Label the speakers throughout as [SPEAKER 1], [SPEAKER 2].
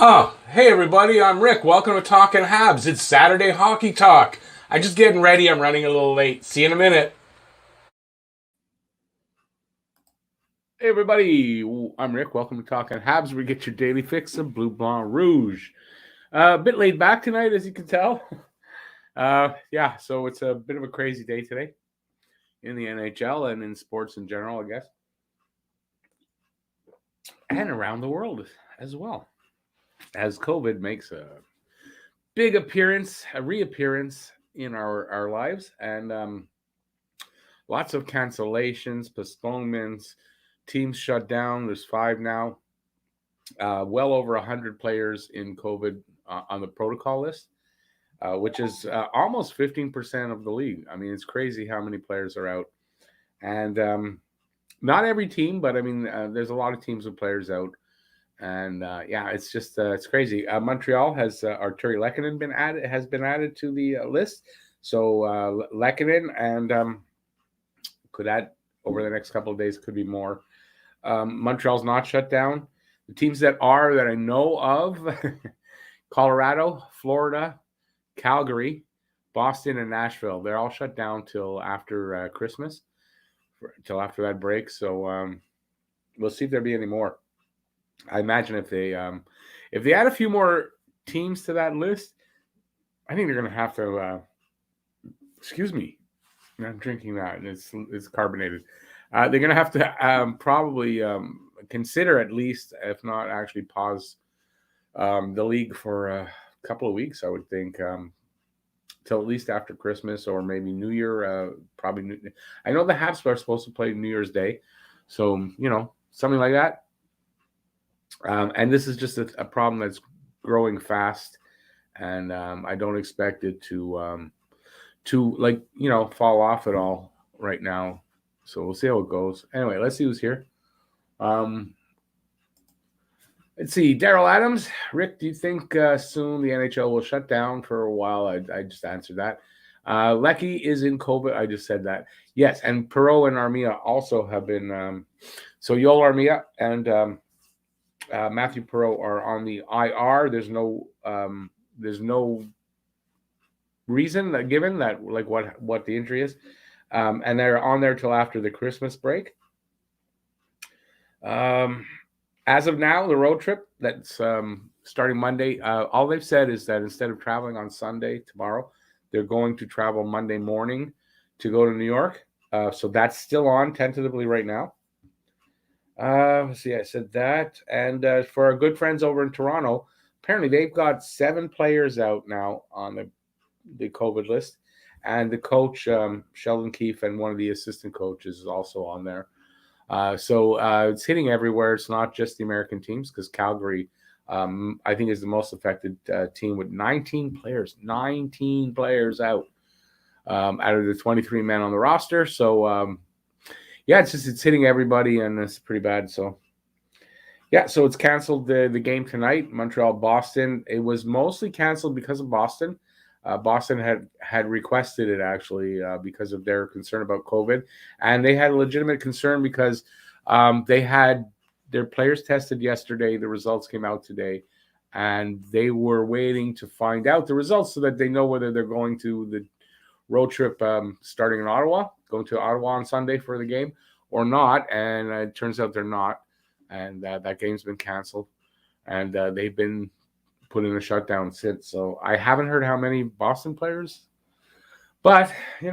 [SPEAKER 1] Oh, hey everybody, I'm Rick. Welcome to Talking Habs. It's Saturday Hockey Talk. I'm just getting ready. I'm running a little late. See you in a minute. Hey everybody, I'm Rick. Welcome to Talking Habs, where we get your daily fix of Blue Blanc Rouge. A bit laid back tonight, as you can tell. So it's a bit of a crazy day today in the NHL and in sports in general, I guess. And around the world as well, as COVID makes a big reappearance in our lives, and lots of cancellations, postponements, teams shut down. There's 5 now. Well over 100 players in COVID on the protocol list, which is almost 15% of the league. I mean, it's crazy how many players are out. And not every team, but I mean, there's a lot of teams with players out. And it's just it's crazy. Montreal has Arturi Lehkonen has been added to the list. So Lehkonen and could add over the next couple of days, could be more. Montreal's not shut down. The teams that I know of: Colorado, Florida, Calgary, Boston, and Nashville. They're all shut down till after Christmas, till after that break. So we'll see if there'll be any more. I imagine if they add a few more teams to that list, I think they're going to have to. Excuse me, I'm drinking that, and it's carbonated. They're going to have to probably consider, at least, if not actually pause the league for a couple of weeks. I would think till at least after Christmas or maybe New Year. I know the Habs are supposed to play New Year's Day, so something like that. And this is just a problem that's growing fast, and I don't expect it to fall off at all right now. So we'll see how it goes. Anyway, let's see who's here. Let's see. Daryl Adams. Rick, do you think soon the NHL will shut down for a while? I just answered that. Lecky is in COVID. I just said that. Yes, and Perreault and Armia also have been. So Yoel Armia and Matthew Perreault are on the IR. There's no reason given that, like, what the injury is, and they're on there till after the Christmas break. As of now, the road trip that's starting Monday, all they've said is that instead of traveling on Sunday tomorrow, they're going to travel Monday morning to go to New York. So that's still on tentatively right now. Let's see, I said that. And for our good friends over in Toronto, apparently they've got 7 players out now on the COVID list. And the coach, Sheldon Keefe, and one of the assistant coaches is also on there. So it's hitting everywhere. It's not just the American teams, because Calgary, I think, is the most affected team with 19 players out of the 23 men on the roster. So, it's hitting everybody, and it's pretty bad. So, so it's canceled the game tonight, Montreal-Boston. It was mostly canceled because of Boston. Boston had requested it, actually, because of their concern about COVID. And they had a legitimate concern because they had their players tested yesterday. The results came out today. And they were waiting to find out the results so that they know whether they're going to the road trip starting in Ottawa, going to Ottawa on Sunday for the game or not. And it turns out they're not. And that game's been canceled. And they've been put in a shutdown since. So I haven't heard how many Boston players. But, So,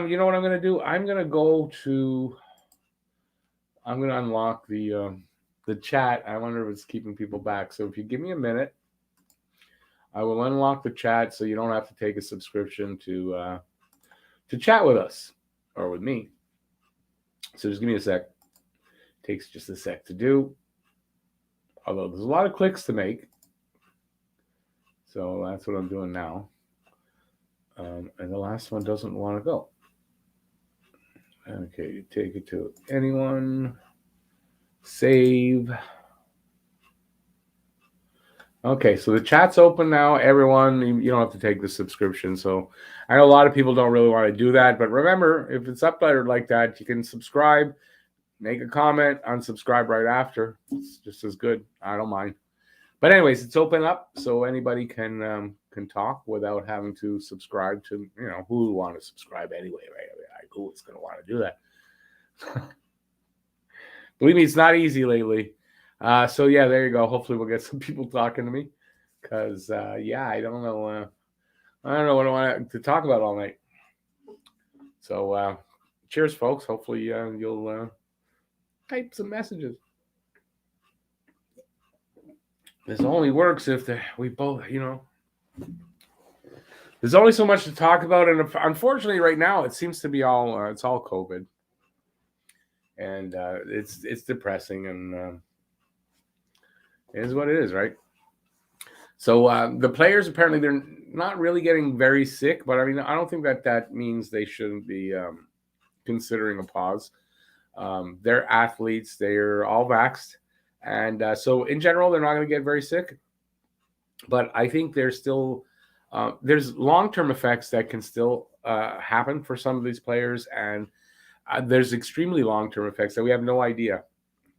[SPEAKER 1] you know what I'm going to do? I'm going to unlock the chat. I wonder if it's keeping people back. So if you give me a minute, I will unlock the chat so you don't have to take a subscription to chat with us or with me. So just give me a sec. Takes just a sec to do. Although there's a lot of clicks to make. So that's what I'm doing now. And the last one doesn't want to go. Okay, you take it to anyone. Save. Okay, so the chat's open now. Everyone, you don't have to take the subscription. So I know a lot of people don't really want to do that. But remember, if it's up there like that, you can subscribe. make a comment, unsubscribe right after. It's just as good. I don't mind. But anyways, it's open up so anybody can talk without having to subscribe to, who would want to subscribe anyway, right? I mean, who is going to want to do that? Believe me, it's not easy lately. So yeah, there you go. Hopefully we'll get some people talking to me because, I don't know. I don't know what I want to talk about all night. So cheers, folks. Hopefully you'll type some messages. This only works if we both, There's only so much to talk about, and unfortunately, right now it seems to be all it's all COVID, and it's depressing, and it is what it is, right? So the players apparently they're not really getting very sick, but I mean I don't think that means they shouldn't be considering a pause. They're athletes; they're all vaxxed, and so in general they're not going to get very sick. But I think there's still there's long-term effects that can still happen for some of these players, and there's extremely long-term effects that we have no idea,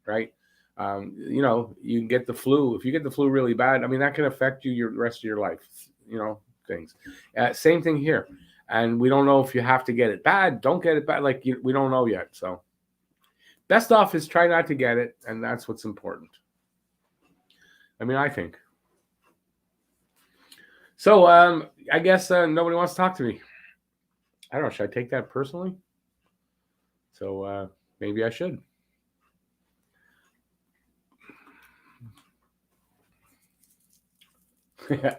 [SPEAKER 1] right? You can get the flu. If you get the flu really bad, I mean, that can affect you the rest of your life, things. Same thing here. And we don't know if you have to get it bad, don't get it bad. We don't know yet. So best off is try not to get it, and that's what's important. I mean, I think. So I guess nobody wants to talk to me. I don't know. Should I take that personally? So maybe I should.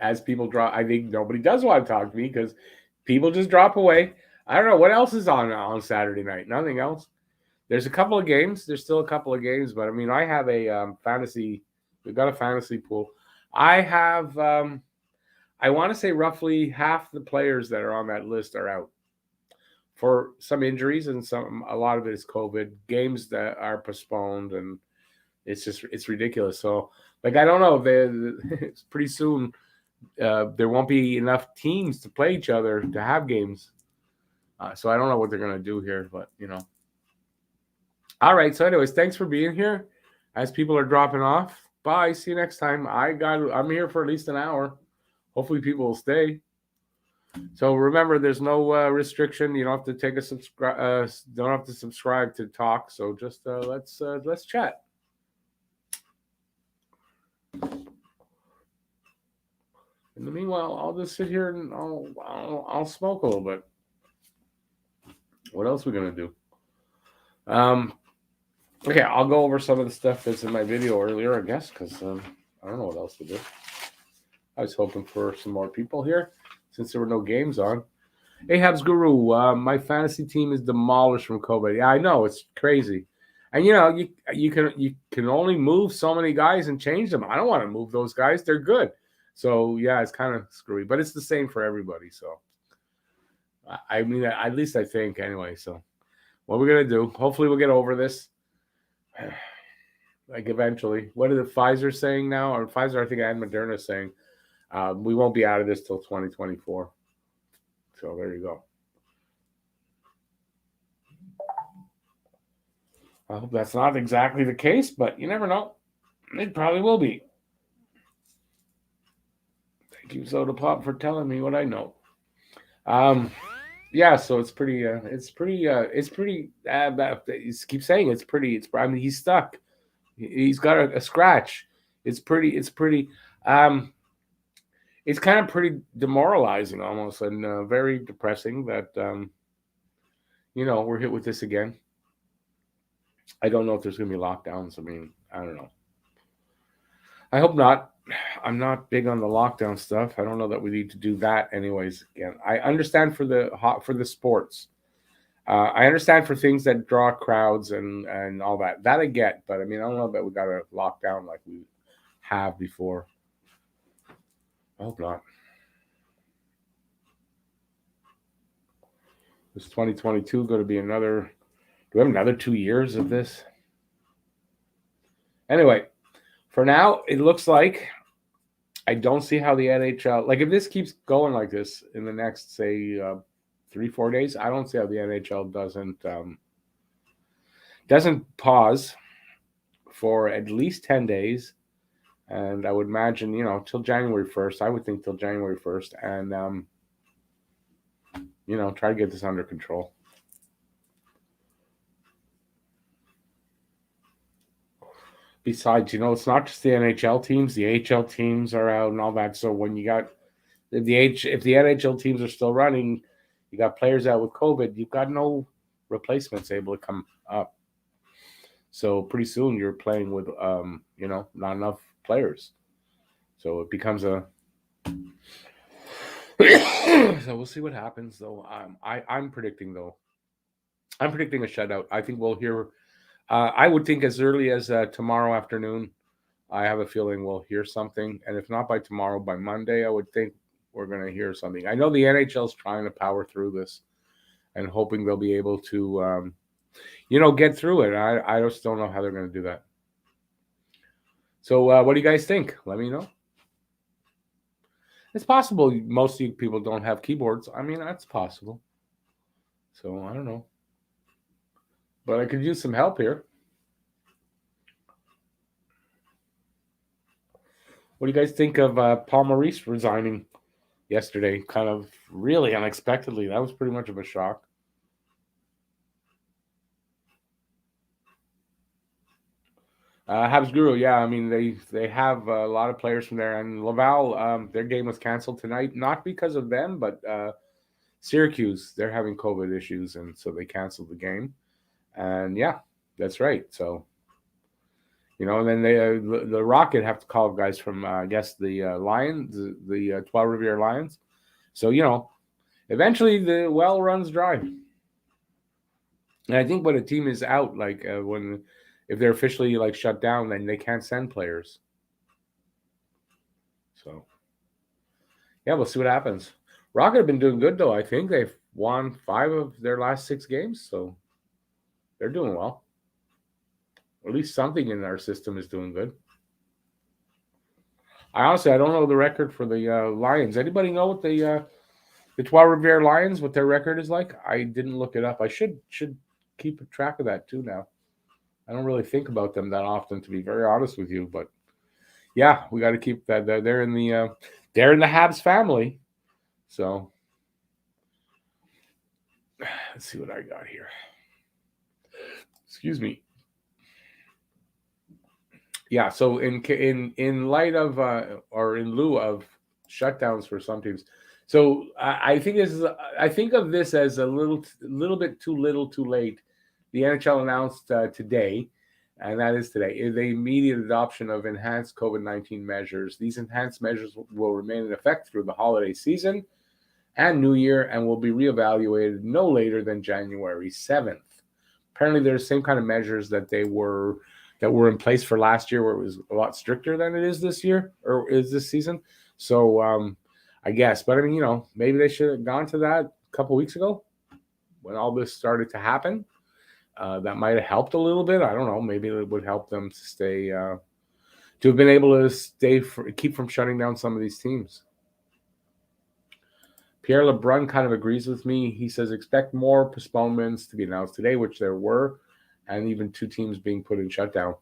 [SPEAKER 1] As people drop, I think nobody does want to talk to me because people just drop away. I don't know what else is on Saturday night. Nothing else. There's a couple of games. There's still a couple of games, but I mean, I have a fantasy. We've got a fantasy pool. I have. I want to say roughly half the players that are on that list are out for some injuries, and a lot of it is COVID. Games that are postponed, and it's ridiculous. So, I don't know. It's pretty soon. There won't be enough teams to play each other to have games. So I don't know what they're going to do here, but All right. So anyways, thanks for being here. As people are dropping off, bye. See you next time. I'm here for at least an hour. Hopefully people will stay. So remember, there's no restriction. You don't have to take don't have to subscribe to talk. So just let's chat. In the meanwhile, I'll just sit here and I'll smoke a little bit. What else are we gonna do? Okay, I'll go over some of the stuff that's in my video earlier, I guess, because I don't know what else to do. I was hoping for some more people here since there were no games on. Hey, Habs Guru, my fantasy team is demolished from COVID. Yeah, I know, it's crazy. And you can only move so many guys and change them. I don't want to move those guys. They're good. So yeah, it's kind of screwy, but it's the same for everybody. So I mean, at least I think anyway. So what we're gonna do? Hopefully, we'll get over this. Eventually, what are the Pfizer saying now? Or Pfizer, I think, and Moderna saying we won't be out of this till 2024. So there you go. I hope that's not exactly the case, but you never know. It probably will be. Thank you, Soda Pop, for telling me what I know. Yeah, so it's pretty. He keeps saying it's pretty. I mean, he's stuck. He's got a scratch. It's pretty. It's kind of pretty demoralizing almost, and very depressing that we're hit with this again. I don't know if there's going to be lockdowns. I mean, I don't know. I hope not. I'm not big on the lockdown stuff. I don't know that we need to do that anyways. Again, I understand for the sports. I understand for things that draw crowds and all that. That I get, but I mean, I don't know that we got to lock down like we have before. I hope not. Is 2022 going to be another? Do we have another 2 years of this? Anyway, for now, it looks like I don't see how the NHL, if this keeps going like this in the next, say, 3-4 days, I don't see how the NHL doesn't pause for at least 10 days. And I would imagine, till January 1st. I would think till January 1st. And, try to get this under control. Besides, it's not just the NHL teams. The AHL teams are out and all that. So when you got if the NHL teams are still running, you got players out with COVID. You've got no replacements able to come up. So pretty soon you're playing with not enough players. So it becomes a. So we'll see what happens, though. I'm predicting a shutout. I think we'll hear. I would think as early as tomorrow afternoon. I have a feeling we'll hear something, and if not by tomorrow, by Monday, I would think we're going to hear something. I know the NHL is trying to power through this, and hoping they'll be able to, get through it. I just don't know how they're going to do that. So, what do you guys think? Let me know. It's possible most of you people don't have keyboards. I mean, that's possible. So, I don't know. But I could use some help here. What do you guys think of Paul Maurice resigning yesterday? Kind of really unexpectedly. That was pretty much of a shock. Habs Guru, yeah. I mean, they have a lot of players from there. And Laval, their game was canceled tonight. Not because of them, but Syracuse, they're having COVID issues. And so they canceled the game. And yeah, that's right. So, and then the Rocket have to call guys from, I guess, the Lions, the Trois Rivières Lions. So, eventually the well runs dry. And I think when a team is out, like if they're officially like shut down, then they can't send players. So, yeah, we'll see what happens. Rocket have been doing good, though. I think they've won 5 of their last 6 games. So, they're doing well. At least something in our system is doing good. I don't know the record for the Lions. Anybody know what the Trois Rivières Lions, what their record is like? I didn't look it up. I should keep track of that too now. I don't really think about them that often, to be very honest with you. But yeah, we got to keep that. They're in the Habs family. So let's see what I got here. Excuse me. Yeah, so in light of or in lieu of shutdowns for some teams, so I think I think of this as a little bit too little, too late. The NHL announced today, and that is today, the immediate adoption of enhanced COVID-19 measures. These enhanced measures will remain in effect through the holiday season and New Year, and will be reevaluated no later than January 7th. Apparently, they're the same kind of measures that were in place for last year, where it was a lot stricter than it is this year or is this season. So I guess, but I mean, maybe they should have gone to that a couple weeks ago when all this started to happen. That might have helped a little bit. I don't know. Maybe it would help them to stay, to have been able to keep from shutting down some of these teams. Pierre Lebrun kind of agrees with me. He says expect more postponements to be announced today, which there were, and even 2 teams being put in shutdown.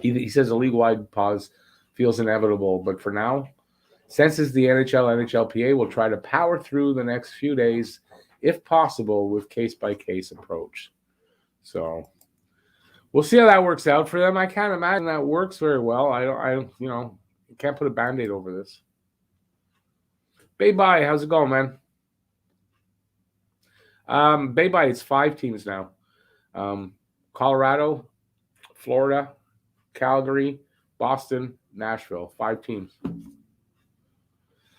[SPEAKER 1] He says a league-wide pause feels inevitable, but for now, senses the NHLPA will try to power through the next few days, if possible, with case-by-case approach. So we'll see how that works out for them. I can't imagine that works very well. I can't put a Band-Aid over this. Bye-bye. How's it going, man? Bye-bye. It's 5 teams now. Colorado, Florida, Calgary, Boston, Nashville. 5 teams.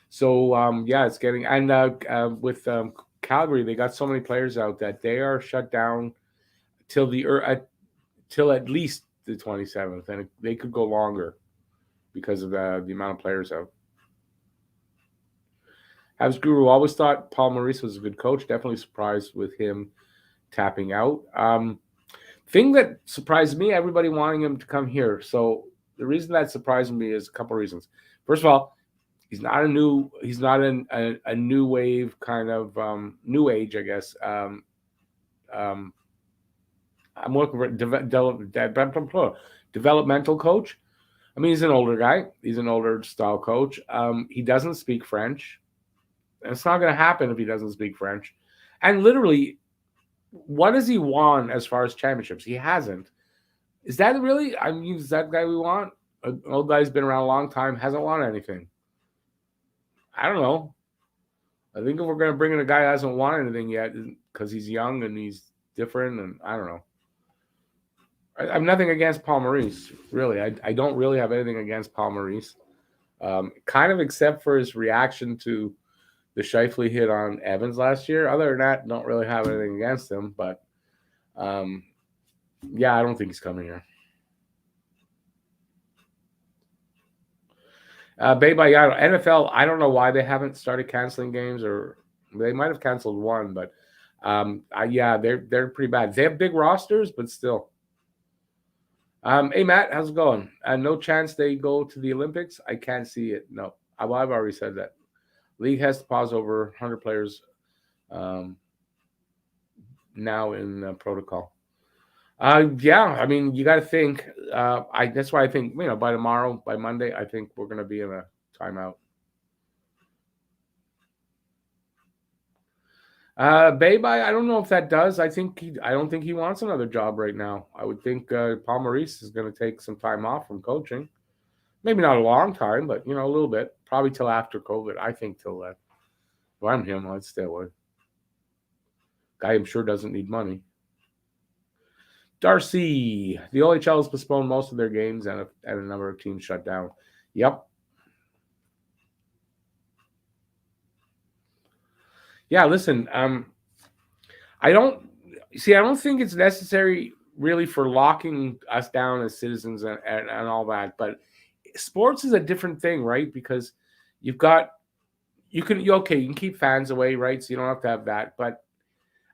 [SPEAKER 1] So, yeah, it's getting... And with Calgary, they got so many players out that they are shut down till at least the 27th. And they could go longer because of the amount of players out. Habs Guru always thought Paul Maurice was a good coach. Definitely surprised with him tapping out. Thing that surprised me, everybody wanting him to come here. So the reason that surprised me is a couple of reasons. First of all, he's not a new wave kind of new age, I guess. I'm looking for developmental coach. I mean, he's an older guy. He's an older style coach. He doesn't speak French. And it's not going to happen if he doesn't speak French. And literally, what has he won as far as championships? He hasn't. Is that really? I mean, is that guy we want? An old guy's been around a long time, hasn't won anything. I don't know. I think if we're going to bring in a guy who hasn't won anything yet because he's young and he's different, and I don't know. I'm nothing against Paul Maurice, really. I don't really have anything against Paul Maurice, kind of except for his reaction to the Scheifele hit on Evans last year. Other than that, don't really have anything against him. But, yeah, I don't think he's coming here. NFL, I don't know why they haven't started canceling games, or they might have canceled one, but yeah, they're pretty bad. They have big rosters, but still. Hey, Matt, how's it going? No chance they go to the Olympics? I can't see it. No. I've already said that. League has to pause over 100 players now in protocol. Yeah, I mean, you got to think. That's why I think, by tomorrow, by Monday, I think we're going to be in a timeout. Babe, I don't know if that does. I don't think he wants another job right now. I would think Paul Maurice is going to take some time off from coaching. Maybe not a long time, but a little bit. Probably till after COVID. I think till then. If I'm him, I'd stay away. Guy I'm sure doesn't need money. Darcy, the OHL has postponed most of their games and a number of teams shut down. Yep. Yeah, listen, I don't think it's necessary really for locking us down as citizens and all that, but sports is a different thing, right? Because you can keep fans away, right? So you don't have to have that. But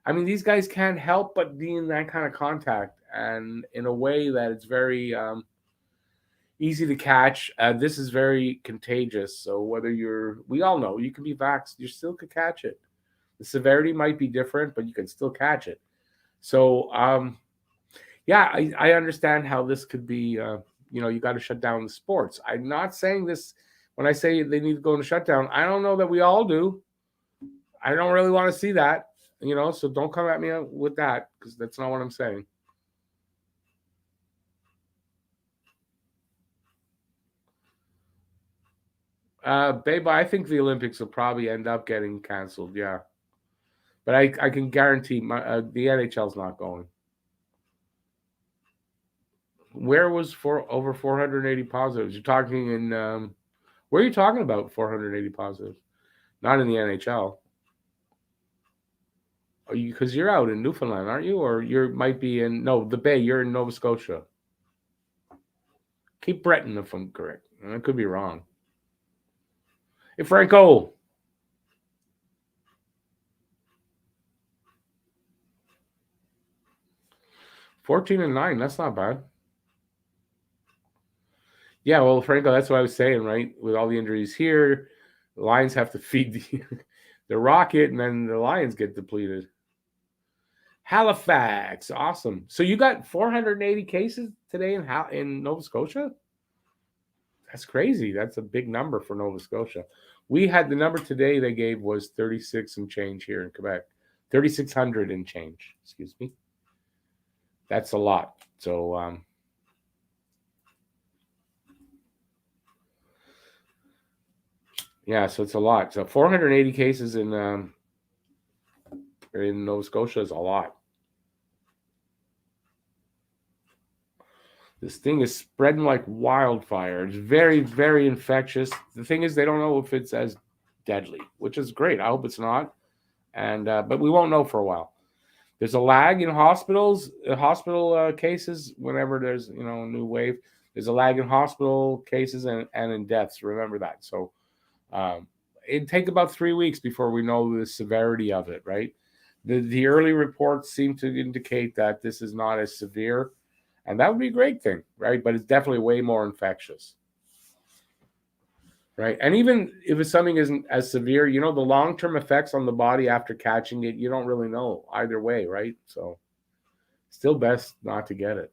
[SPEAKER 1] I mean, these guys can't help but be in that kind of contact, and in a way that it's very easy to catch. This is very contagious. So we all know you can be vaxxed, you still could catch it. The severity might be different, but you can still catch it. So, yeah, I understand how this could be. You got to shut down the sports. I'm not saying this when I say they need to go into shutdown. I don't know that we all do. I don't really want to see that, so don't come at me with that, because that's not what I'm saying. Babe, I think the Olympics will probably end up getting canceled, yeah. But I can guarantee the NHL's not going. Where was over 480 positives? You're talking in where are you talking about 480 positives? Not in the NHL. Are you, because you're out in Newfoundland, aren't you? Or you might be in the Bay. You're in Nova Scotia. Cape Breton, if I'm correct. I could be wrong. Hey, Franco. 14-9. That's not bad. Yeah, well, Franco, that's what I was saying, right? With all the injuries here, the Lions have to feed the Rocket, and then the Lions get depleted. Halifax, awesome. So you got 480 cases today in Nova Scotia? That's crazy. That's a big number for Nova Scotia. We had the number today they gave was 36 and change here in Quebec. 3,600 and change, excuse me. That's a lot. So, yeah, so it's a lot. So 480 cases in Nova Scotia is a lot. This thing is spreading like wildfire. It's very, very infectious. The thing is, they don't know if it's as deadly, which is great. I hope it's not. And but we won't know for a while. There's a lag in hospital cases whenever there's a new wave. There's a lag in hospital cases and in deaths. Remember that. So it'd take about 3 weeks before we know the severity of it, right? The early reports seem to indicate that this is not as severe, and that would be a great thing, right? But it's definitely way more infectious, right? And even if something isn't as severe, the long-term effects on the body after catching it, you don't really know either way, right? So Still best not to get it.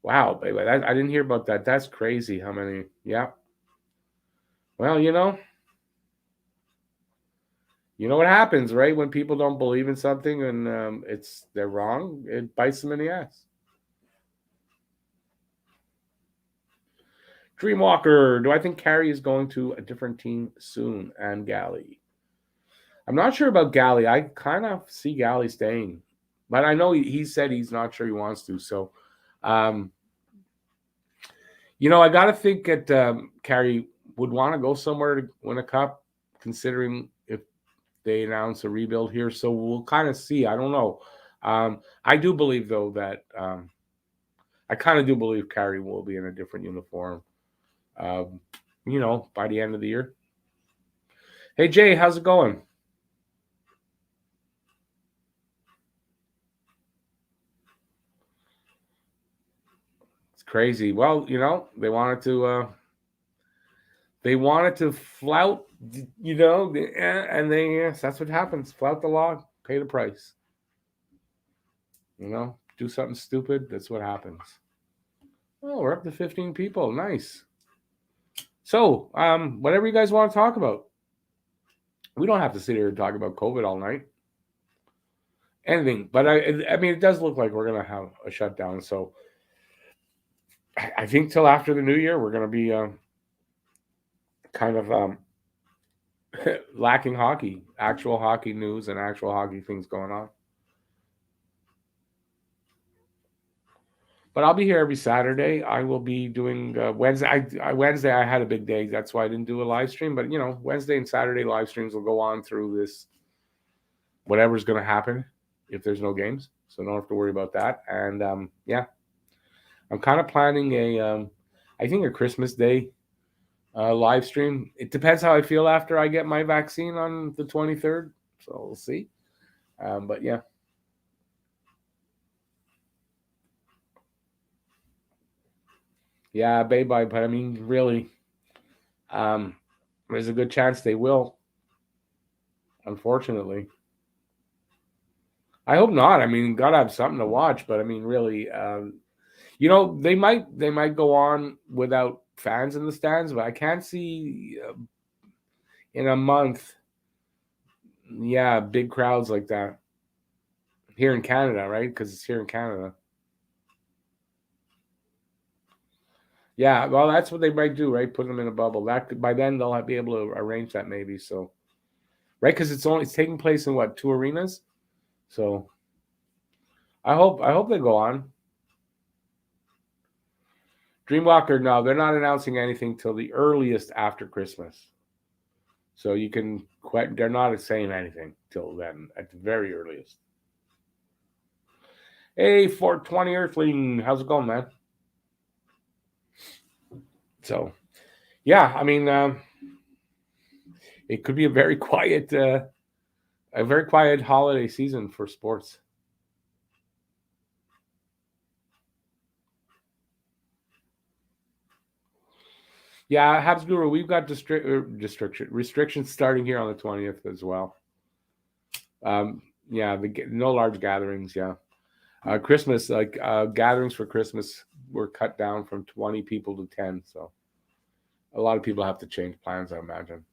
[SPEAKER 1] Wow, baby, I didn't hear about that. That's crazy. How many? Yeah. Well, you know what happens, right? When people don't believe in something and they're wrong, it bites them in the ass. Dreamwalker, do I think Carey is going to a different team soon? And Galley. I'm not sure about Galley. I kind of see Galley staying, but I know he said he's not sure he wants to. So, um, I got to think that Carey would want to go somewhere to win a cup, considering if they announce a rebuild here. So we'll kind of see. I don't know. I do believe, though, that I kind of do believe Carey will be in a different uniform, by the end of the year. Hey, Jay, how's it going? It's crazy. Well, they wanted to flout, and that's what happens. Flout the law, pay the price. Do something stupid. That's what happens. Oh, we're up to 15 people. Nice. So, whatever you guys want to talk about. We don't have to sit here and talk about COVID all night. Anything, but I mean, it does look like we're gonna have a shutdown. So, I think till after the new year, we're gonna be kind of lacking actual hockey news, and actual hockey things going on. But I'll be here every Saturday. I will be doing Wednesday. Wednesday I had a big day. That's why I didn't do a live stream. But Wednesday and Saturday live streams will go on through this whatever's going to happen if there's no games. So don't have to worry about that. And I'm kind of planning a Christmas Day live stream. It depends how I feel after I get my vaccine on the 23rd. So we'll see. But yeah. Yeah, bye. But I mean, really, there's a good chance they will. Unfortunately, I hope not. I mean, gotta have something to watch. But I mean, really, they might go on without fans in the stands, but I can't see in a month. Yeah, big crowds like that here in Canada, right? Because it's here in Canada. Yeah, well, that's what they might do, right? Put them in a bubble. That by then they'll be able to arrange that maybe. So, right? Because it's taking place in what, 2 arenas. So, I hope they go on. Dreamwalker, no, they're not announcing anything till the earliest after Christmas. So you can quite. They're not saying anything till then, at the very earliest. Hey, 420 Earthling, how's it going, man? So, yeah, I mean, it could be a very quiet holiday season for sports. Yeah, Habs Guru, we've got restrictions starting here on the 20th as well. No large gatherings. Yeah, Christmas, gatherings for Christmas were cut down from 20 people to 10. So a lot of people have to change plans, I imagine.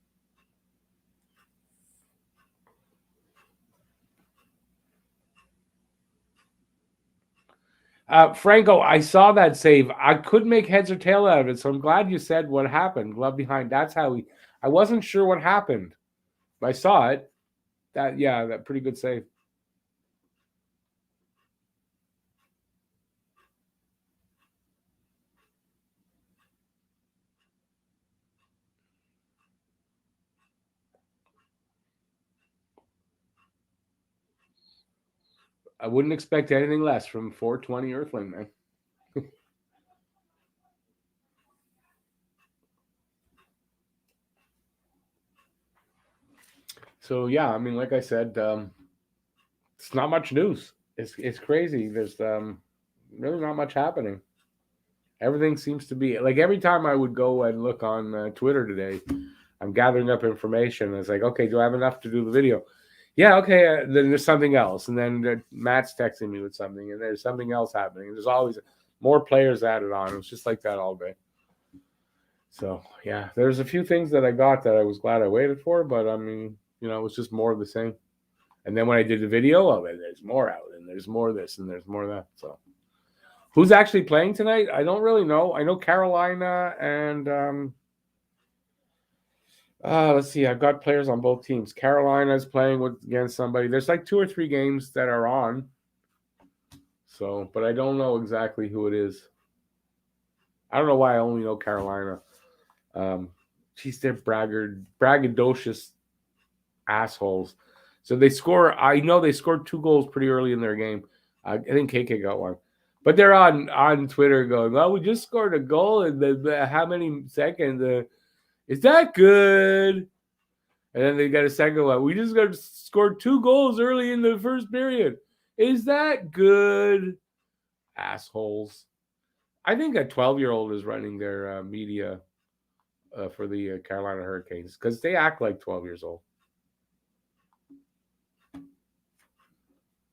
[SPEAKER 1] Franco, I saw that save. I couldn't make heads or tail out of it, so I'm glad you said what happened. Glove behind. That's how I wasn't sure what happened, but I saw it. That pretty good save. I wouldn't expect anything less from 420 Earthling, man. So yeah, I mean, like I said, it's not much news. It's crazy. There's really not much happening. Everything seems to be like every time I would go and look on Twitter today, I'm gathering up information. It's like, okay, do I have enough to do the video? Yeah, okay. Then there's something else, and then Matt's texting me with something, and there's something else happening. And there's always more players added on. It was just like that all day. So yeah, there's a few things that I got that I was glad I waited for, but I mean, you know, it was just more of the same. And then when I did the video of it, there's more out, and there's more of this, and there's more of that. So who's actually playing tonight? I don't really know. I know Carolina and let's see. I've got players on both teams. Carolina's playing against somebody. There's like 2 or 3 games that are on. So, but I don't know exactly who it is. I don't know why I only know Carolina. Geez, they're braggadocious assholes. So they score. I know they scored 2 goals pretty early in their game. I think KK got one. But they're on Twitter going, well, we just scored a goal in how many seconds? Is that good? And then they got a second one. We just got scored 2 goals early in the first period. Is that good? Assholes. I think a 12-year-old is running their media for the Carolina Hurricanes because they act like 12 years old.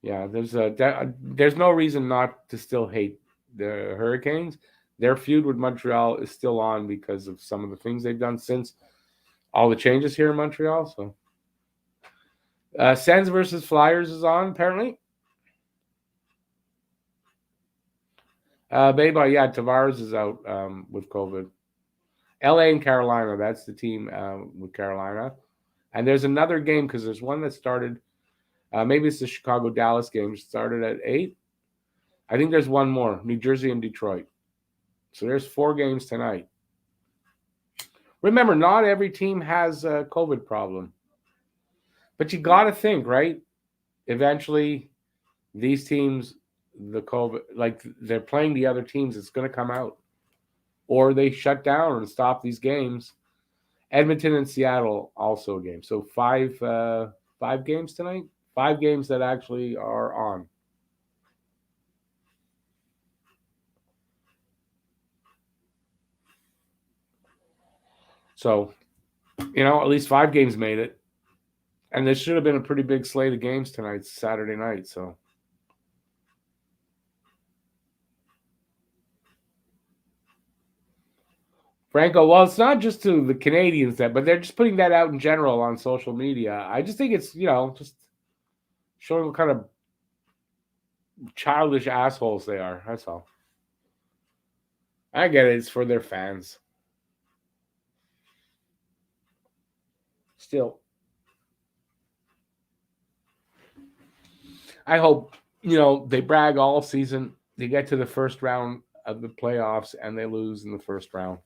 [SPEAKER 1] Yeah, there's no reason not to still hate the Hurricanes. Their feud with Montreal is still on because of some of the things they've done since all the changes here in Montreal. So, Sens versus Flyers is on apparently. Tavares is out with COVID. LA and Carolina, that's the team with Carolina. And there's another game because there's one that started. Maybe it's the Chicago-Dallas game. Started at 8. I think there's one more, New Jersey and Detroit. So there's 4 games tonight. Remember, not every team has a COVID problem. But you got to think, right? Eventually, these teams, the COVID, like they're playing the other teams, it's going to come out. Or they shut down and stop these games. Edmonton and Seattle also a game. So 5 games tonight. 5 games that actually are on. So, you know, at least 5 games made it. And there should have been a pretty big slate of games tonight, Saturday night. So, Franco, well, it's not just to the Canadians but they're just putting that out in general on social media. I just think it's, you know, just showing what kind of childish assholes they are. That's all. I get it. It's for their fans. Still, I hope, you know, they brag all season. They get to the first round of the playoffs and they lose in the first round.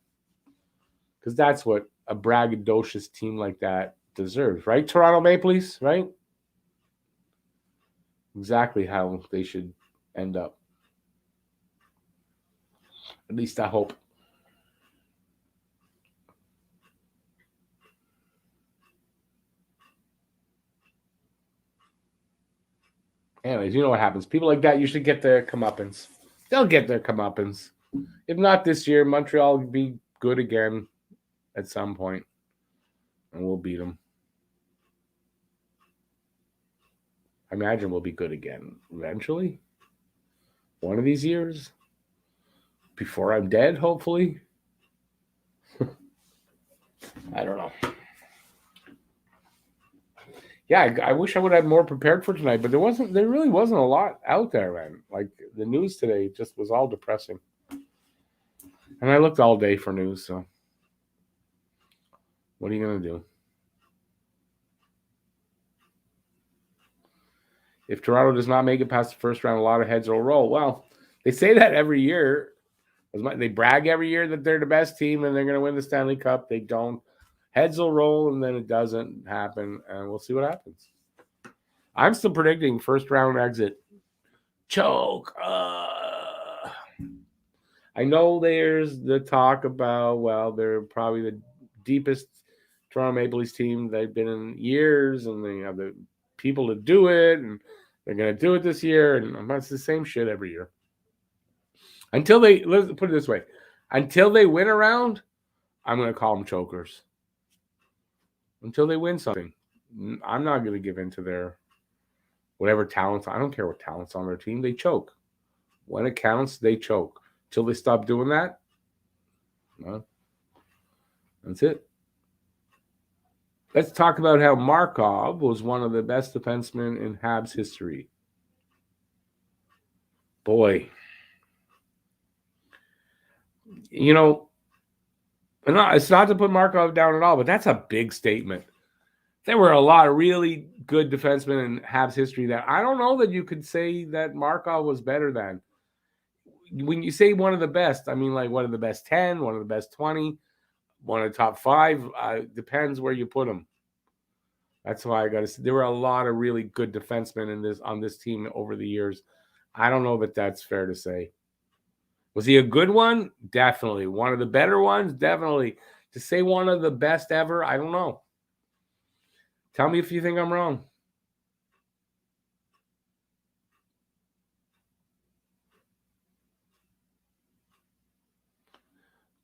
[SPEAKER 1] Because that's what a braggadocious team like that deserves, right? Toronto Maple Leafs, right? Exactly how they should end up. At least I hope. Anyways, you know what happens. People like that usually get their comeuppance. They'll get their comeuppance. If not this year, Montreal will be good again at some point, and we'll beat them. I imagine we'll be good again eventually. One of these years. Before I'm dead, hopefully. I don't know. Yeah, I wish I would have more prepared for tonight, but there really wasn't a lot out there, man. Like the news today just was all depressing. And I looked all day for news, so what are you gonna do? If Toronto does not make it past the first round, a lot of heads will roll. Well, they say that every year. They brag every year that they're the best team and they're going to win the Stanley Cup. They don't. Heads will roll, and then it doesn't happen, and we'll see what happens. I'm still predicting first round exit. Choke. I know there's the talk about, well, they're probably the deepest Toronto Maple Leafs team they've been in years, and they have the people to do it, and they're going to do it this year, and it's the same shit every year. Until let's put it this way, until they win a round, I'm going to call them chokers. until they win something. I'm not going to give in to their whatever talents. I don't care what talents on their team. They choke. When it counts, they choke. Till they stop doing that, well, that's it. Let's talk about how Markov was one of the best defensemen in Habs history. Boy, you know, it's not to put Markov down at all, but that's a big statement. There were a lot of really good defensemen in Habs history that I don't know that you could say that Markov was better than. When you say one of the best, I mean like one of the best 10, one of the best 20, one of the top 5. Depends where you put them. That's why I got to say there were a lot of really good defensemen on this team over the years. I don't know that that's fair to say. Was he a good one? Definitely. One of the better ones? Definitely. To say one of the best ever, I don't know. Tell me if you think I'm wrong.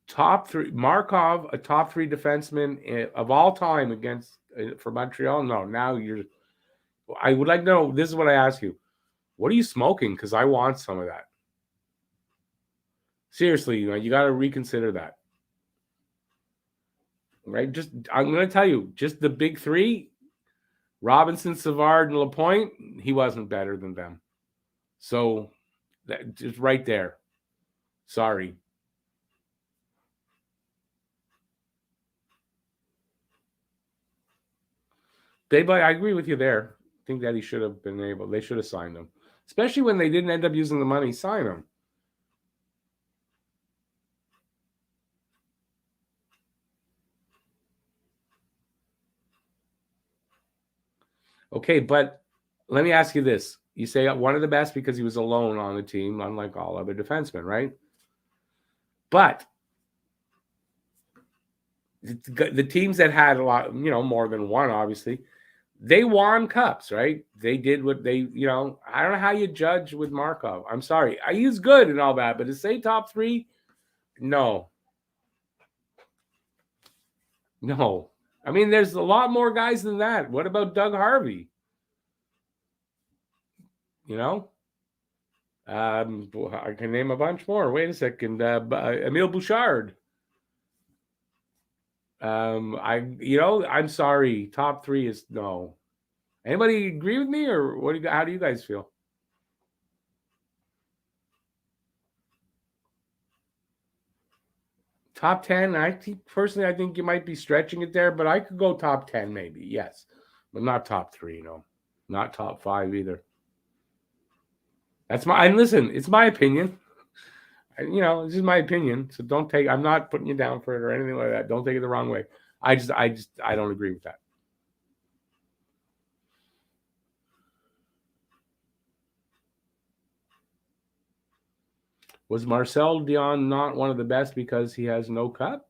[SPEAKER 1] Top 3, Markov, a top 3 defenseman of all time for Montreal. No, now I would like to know. This is what I ask you. What are you smoking? Because I want some of that. Seriously, you got to reconsider that. Right? I'm going to tell you, just the big 3, Robinson, Savard, and Lapointe, he wasn't better than them. So, that just right there. Sorry. I agree with you there. I think that he should have been able. They should have signed him, especially when they didn't end up using the money. Sign him. Okay, but let me ask you this. You say one of the best because he was alone on the team, unlike all other defensemen, right? But the teams that had a lot, more than one, obviously, they won cups, right? They did what they, I don't know how you judge with Markov. I'm sorry. He's good and all that, but to say top 3, no. No. I mean, there's a lot more guys than that. What about Doug Harvey? I can name a bunch more. Wait a second. Emile Bouchard. I'm sorry. Top 3 is no. Anybody agree with me, or how do you guys feel? Top 10. I think you might be stretching it there, but I could go top 10 maybe. Yes, but not top 3. No, not top 5 either. And listen, it's my opinion. This is my opinion. So I'm not putting you down for it or anything like that. Don't take it the wrong way. I don't agree with that. Was Marcel Dion not one of the best because he has no cup?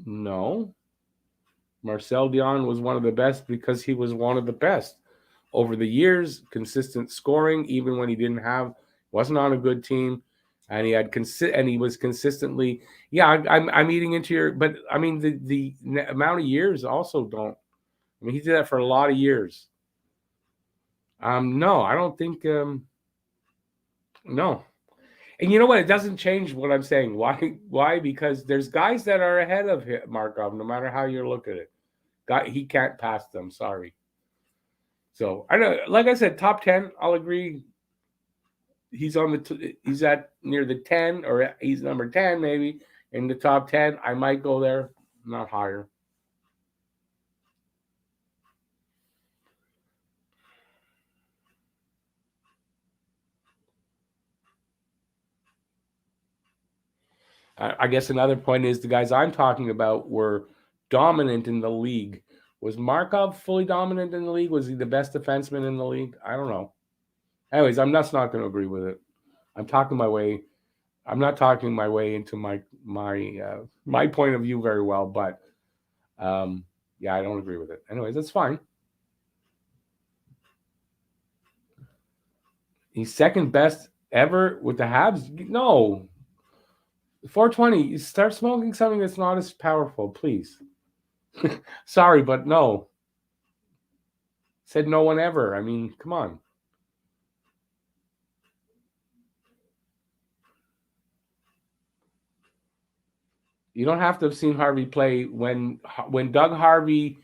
[SPEAKER 1] No. Marcel Dion was one of the best because he was one of the best. Over the years, consistent scoring, even when he wasn't on a good team, and he was consistently. Yeah, I'm eating into your, but I mean the amount of years also don't. I mean, he did that for a lot of years. No, I don't think. No, and you know what? It doesn't change what I'm saying. Why? Why? Because there's guys that are ahead of Markov, no matter how you look at it. He can't pass them. Sorry. So I know, like I said, top 10. I'll agree. He's he's at near the 10, or he's number 10 maybe in the top 10. I might go there, not higher. I guess another point is the guys I'm talking about were dominant in the league. Was Markov fully dominant in the league? Was he the best defenseman in the league? I don't know. Anyways, I'm just not going to agree with it. I'm talking my way. I'm not talking my way into my point of view very well, but yeah, I don't agree with it. Anyways, that's fine. He's second best ever with the Habs. No, 420. You start smoking something that's not as powerful, please. Sorry, but no. Said no one ever. I mean, come on. You don't have to have seen Harvey play when Doug Harvey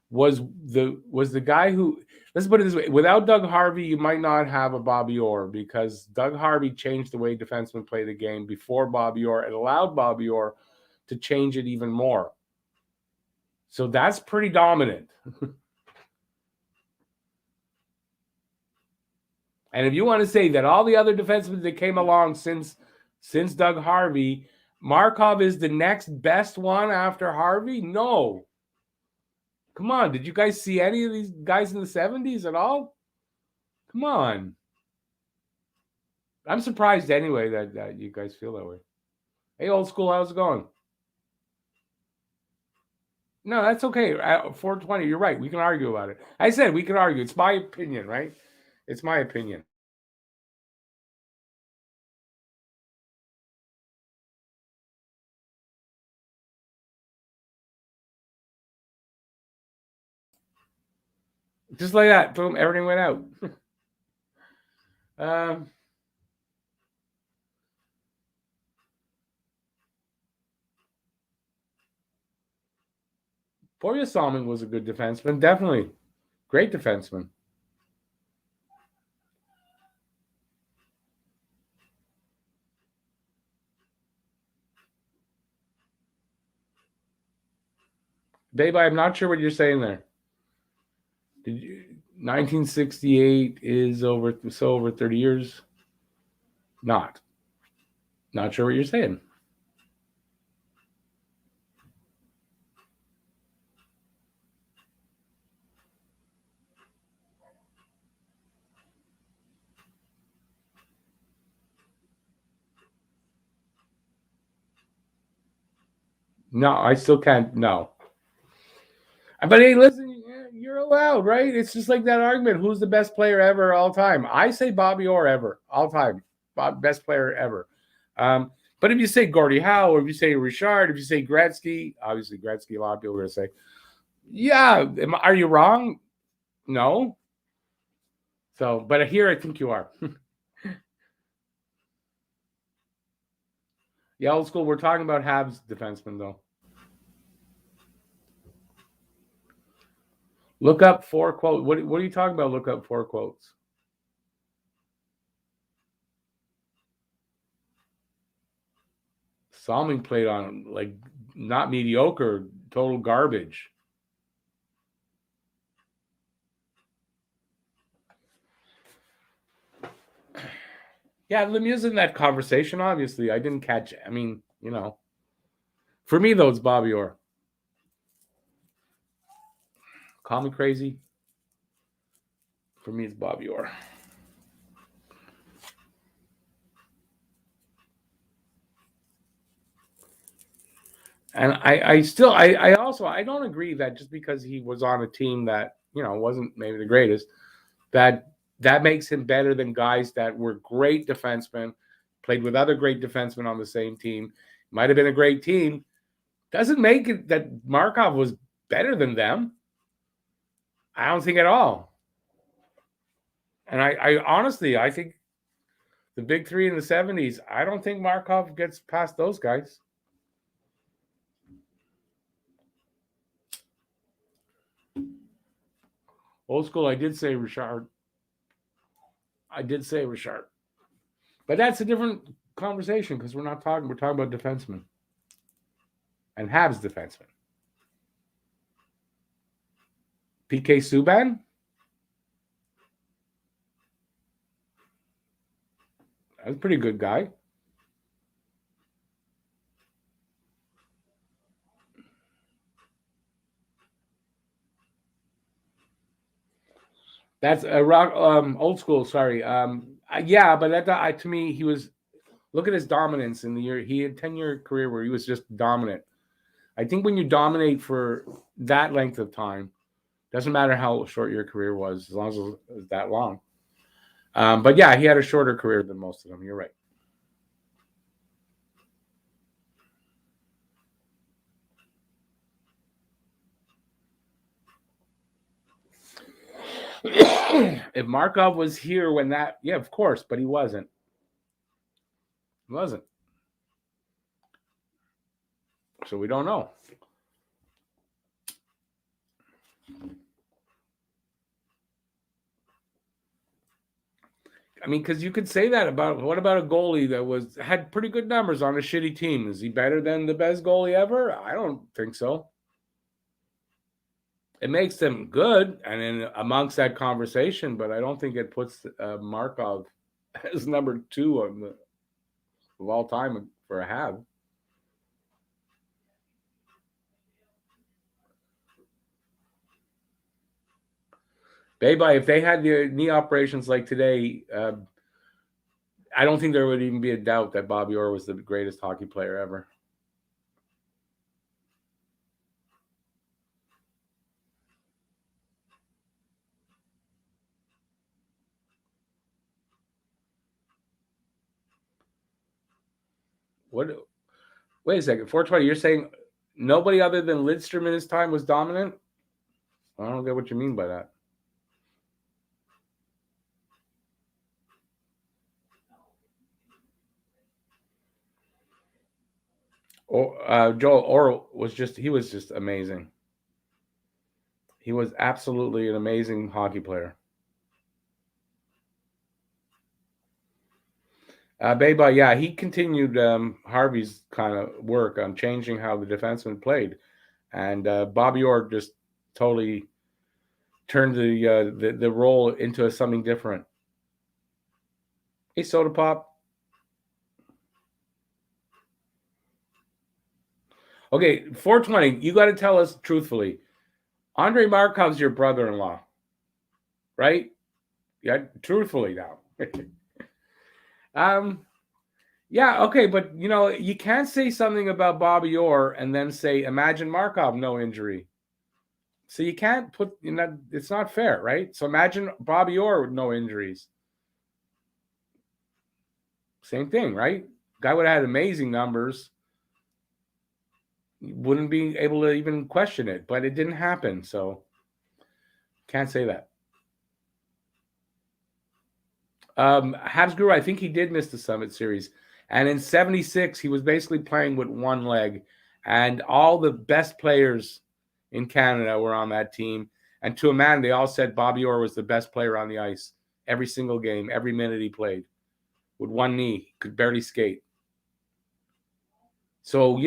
[SPEAKER 1] was the guy who, let's put it this way, without Doug Harvey, you might not have a Bobby Orr, because Doug Harvey changed the way defensemen play the game before Bobby Orr. It allowed Bobby Orr to change it even more. So that's pretty dominant. And if you want to say that all the other defensemen that came along since Doug Harvey, Markov is the next best one after Harvey? No. Come on. Did you guys see any of these guys in the 70s at all? Come on. I'm surprised anyway that you guys feel that way. Hey, old school, how's it going? No, that's okay. 420, you're right. We can argue about it. I said we can argue. It's my opinion, right? It's my opinion. Just like that. Boom, everything went out. Borja Salming was a good defenseman. Definitely. Great defenseman. Babe, I'm not sure what you're saying there. 1968 is over 30 years? Not sure what you're saying. No, I still can't. No. But hey, listen, you're allowed, right? It's just like that argument. Who's the best player ever all time? I say Bobby Orr ever, all time. Best player ever. But if you say Gordie Howe, or if you say Richard, if you say Gretzky, obviously Gretzky, a lot of people are going to say, yeah, are you wrong? No. So, but here I think you are. Yeah, old school. We're talking about Habs defensemen, though. Look up 4 quotes. What are you talking about? Look up 4 quotes. Salming played on like not mediocre, total garbage. Yeah, Lemieux's in that conversation, obviously. I didn't catch it. I mean, for me, though, it's Bobby Orr. Call me crazy. For me, it's Bobby Orr. And I don't agree that just because he was on a team that, wasn't maybe the greatest, that makes him better than guys that were great defensemen, played with other great defensemen on the same team, might have been a great team. Doesn't make it that Markov was better than them. I don't think at all. And I honestly, I think the big three in the 70s, I don't think Markov gets past those guys. Old school, I did say Richard. But that's a different conversation because we're talking about defensemen and Habs defensemen. PK Subban? That's a pretty good guy. That's a rock. Old school. Sorry. Yeah, but that to me, he was. Look at his dominance in the year. He had 10-year career where he was just dominant. I think when you dominate for that length of time, doesn't matter how short your career was, as long as it was that long. But yeah, he had a shorter career than most of them. You're right. If Markov was here when that, yeah, of course, but he wasn't. He wasn't. So we don't know. I mean, because you could say that about, what about a goalie that had pretty good numbers on a shitty team? Is he better than the best goalie ever? I don't think so. It makes them good and in amongst that conversation, but I don't think it puts Markov as number 2 of all time for a Hab. Beba, if they had the knee operations like today, I don't think there would even be a doubt that Bobby Orr was the greatest hockey player ever. What? Wait a second. 420. You're saying nobody other than Lidstrom in his time was dominant? I don't get what you mean by that. Joel Orr was just amazing. He was absolutely an amazing hockey player. Beba, yeah, he continued Harvey's kind of work on changing how the defenseman played, and Bobby Orr just totally turned the role into something different. Hey, Soda Pop. Okay, 420. You got to tell us truthfully. Andrei Markov's your brother-in-law, right? Yeah, truthfully now. Yeah, okay, but you can't say something about Bobby Orr and then say, imagine Markov, no injury. So you can't put, it's not fair, right? So imagine Bobby Orr with no injuries. Same thing, right? Guy would have had amazing numbers. Wouldn't be able to even question it, but it didn't happen, so can't say that. Habs Guru, I think he did miss the Summit Series. And in 76, he was basically playing with one leg. And all the best players in Canada were on that team. And to a man, they all said Bobby Orr was the best player on the ice. Every single game, every minute he played. With one knee, could barely skate. So,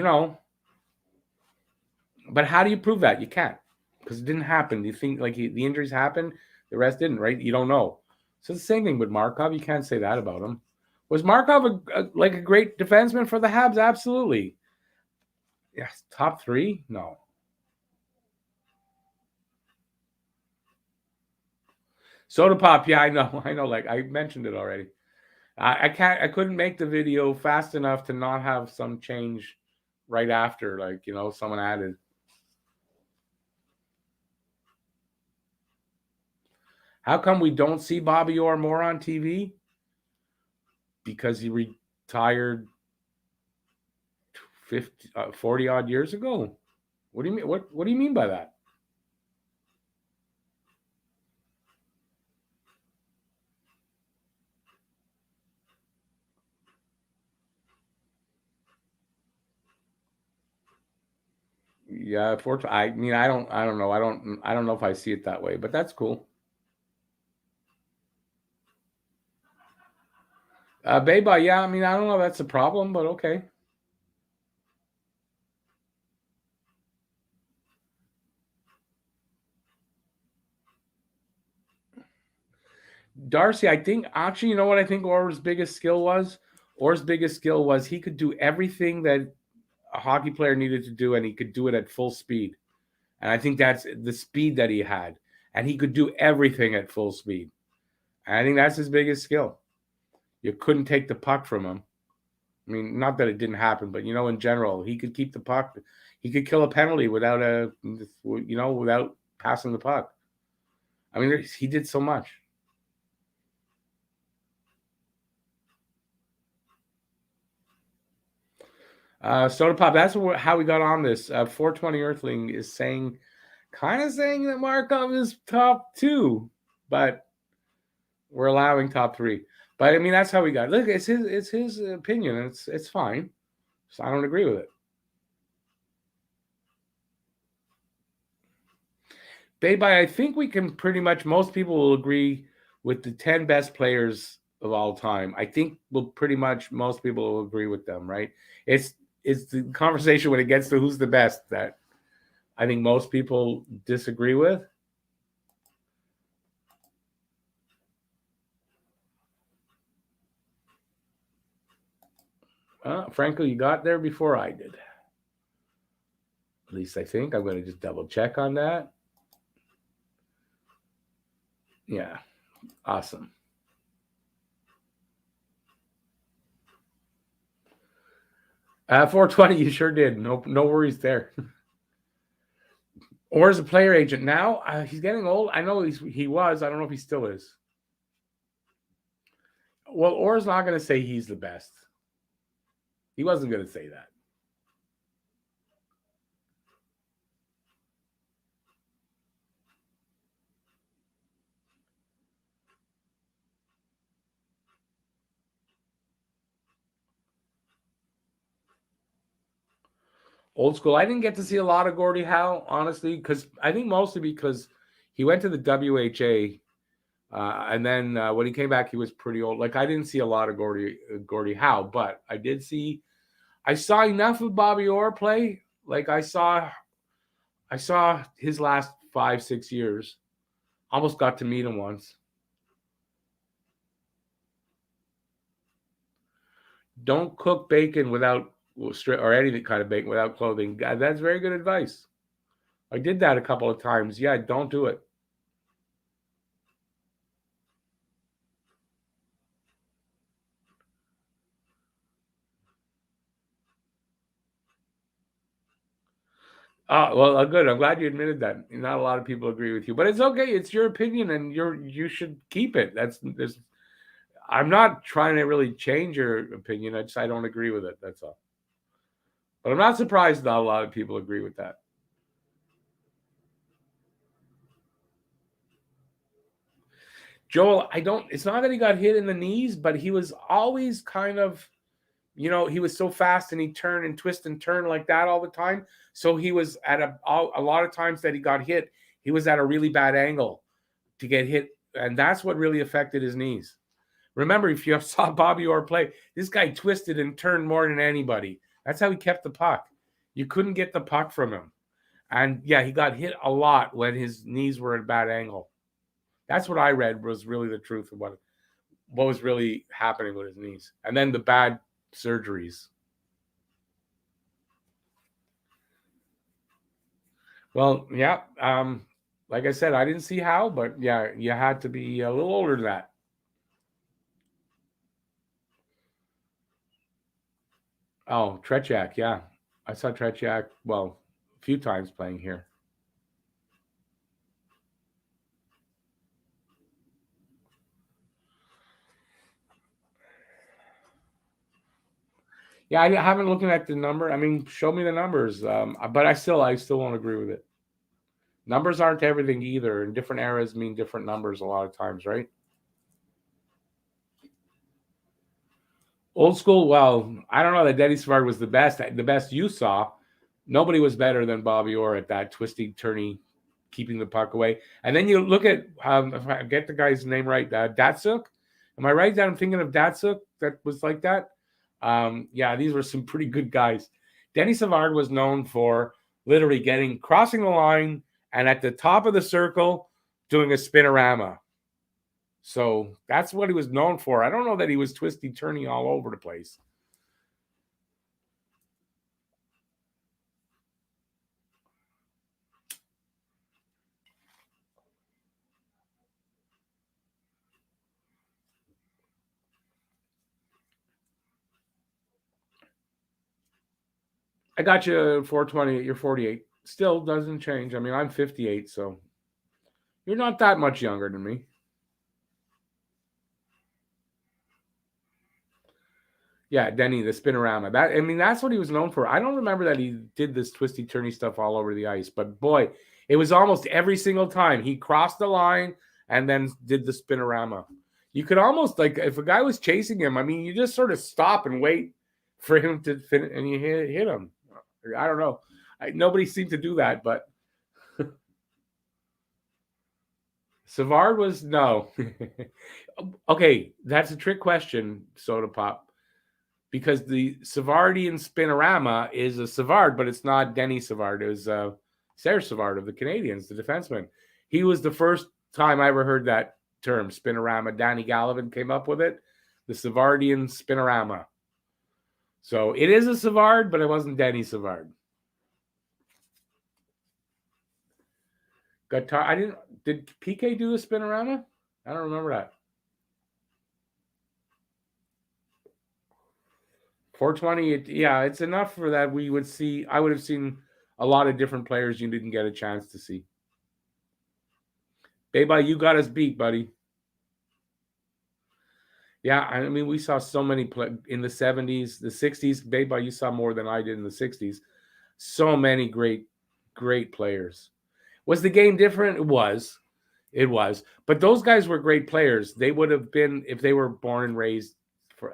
[SPEAKER 1] but how do you prove that? You can't. Because it didn't happen. You think like the injuries happened, the rest didn't, right? You don't know. So it's the same thing with Markov. You can't say that about him. Was Markov a great defenseman for the Habs? Absolutely. Yes, top 3? No. Soda Pop, yeah, I know. Like I mentioned it already. I couldn't make the video fast enough to not have some change right after, like someone added. How come we don't see Bobby Orr more on TV? Because he retired 40 odd years ago. What do you mean? What do you mean by that? Yeah, I mean, I don't know. I don't know if I see it that way, but that's cool. Beba, yeah, I mean, I don't know if that's a problem, but okay. Darcy, I think actually, you know what I think Orr's biggest skill was? Orr's biggest skill was he could do everything that a hockey player needed to do, and he could do it at full speed. And I think that's the speed that he had. And he could do everything at full speed. And I think that's his biggest skill. You couldn't take the puck from him. I mean, not that it didn't happen, but in general, he could keep the puck. He could kill a penalty without without passing the puck. I mean, he did so much. Soda Pop, that's how we got on this. 420 Earthling is kind of saying that Markov is top 2, but We're allowing top 3. But I mean, that's how we got. Look, it's his opinion. It's fine. So I don't agree with it. Babe, I think we can pretty much, most people will agree with the 10 best players of all time. I think pretty much most people will agree with them, right? It's the conversation when it gets to who's the best that I think most people disagree with. Franco, you got there before I did. At least I think. I'm going to just double check on that. Yeah, awesome. At 420, you sure did. No worries there. Or as a player agent now, he's getting old. I know he was. I don't know if he still is. Well, Orr's not going to say he's the best. He wasn't going to say that. Old school. I didn't get to see a lot of Gordie Howe, honestly, because I think mostly because he went to the WHA, and then when he came back, he was pretty old. Like I didn't see a lot of Gordie Howe, but I saw enough of Bobby Orr play. Like I saw his last 5-6 years. Almost got to meet him once. Don't cook bacon without or any kind of bacon without clothing. That's very good advice. I did that a couple of times. Yeah, don't do it. Well, good. I'm glad you admitted that. Not a lot of people agree with you, but it's okay. It's your opinion, and you should keep it. I'm not trying to really change your opinion. I don't agree with it. That's all. But I'm not surprised not a lot of people agree with that. Joel, it's not that he got hit in the knees, but he was always kind of, he was so fast and he turned and twist and turn like that all the time. So he was at a lot of times that he got hit, he was at a really bad angle to get hit. And that's what really affected his knees. Remember, if you saw Bobby Orr play, this guy twisted and turned more than anybody. That's how he kept the puck. You couldn't get the puck from him. And yeah, he got hit a lot when his knees were at a bad angle. That's what I read was really the truth of what was really happening with his knees. And then the bad surgeries. Well, yeah. Like I said, I didn't see how, but yeah, you had to be a little older than that. Oh, Tretiak, yeah. I saw Tretiak, well, a few times playing here. Yeah, I haven't looked at the number. I mean, show me the numbers. But I still won't agree with it. Numbers aren't everything either, and different eras mean different numbers a lot of times, right? Old school, well, I don't know that Denny Savard was the best. The best you saw, nobody was better than Bobby Orr at that twisty, turny, keeping the puck away. And then you look at, if I get the guy's name right, Datsuk. Am I right that I'm thinking of Datsuk that was like that? Yeah, these were some pretty good guys. Denny Savard was known for literally crossing the line and at the top of the circle doing a spinorama. So that's what he was known for. I don't know that he was twisty, turning all over the place. I got you 420. You're 48. Still doesn't change. I mean, I'm 58, so you're not that much younger than me. Yeah, Denny, the spinorama. That's what he was known for. I don't remember that he did this twisty, turny stuff all over the ice, but boy, it was almost every single time he crossed the line and then did the spinorama. You could almost, like, if a guy was chasing him, I mean, you just sort of stop and wait for him to finish, and you hit him. I don't know. Nobody seemed to do that, but Savard was no. Okay, that's a trick question, Soda Pop, because the Savardian Spinorama is a Savard, but it's not Denny Savard. It was Serge Savard of the Canadiens, the defenseman. He was the first time I ever heard that term, Spinorama. Danny Gallivan came up with it, the Savardian Spinorama. So it is a Savard, but it wasn't Denny Savard. Did PK do a Spinorama? I don't remember that. 420, yeah, it's enough for that. I would have seen a lot of different players you didn't get a chance to see. Beba, you got us beat, buddy. Yeah, I mean, we saw so many in the 70s, the 60s. Beba, you saw more than I did in the 60s. So many great players. Was the game different? It was. But those guys were great players. They would have been, if they were born and raised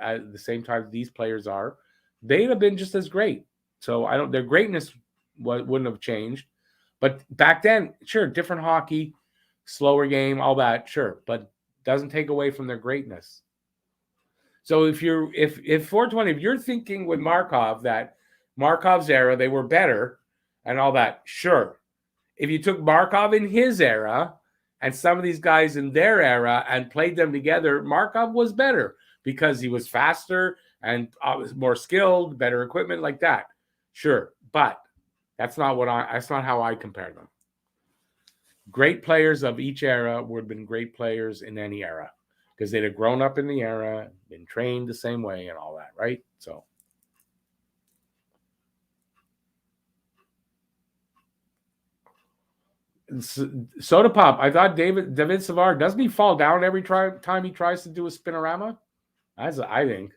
[SPEAKER 1] at the same time these players are, they'd have been just as great. So their greatness wouldn't have changed. But back then, sure, different hockey, slower game, all that, sure, but doesn't take away from their greatness. So if 420, if you're thinking with Markov that Markov's era, they were better and all that, sure. If you took Markov in his era and some of these guys in their era and played them together, Markov was better because he was faster and more skilled, better equipment like that. Sure, but that's not how I compare them. Great players of each era would have been great players in any era because they'd have grown up in the era, been trained the same way and all that, right? So Soda Pop, I thought David Savard, doesn't he fall down every time he tries to do a spinorama? That's what I think.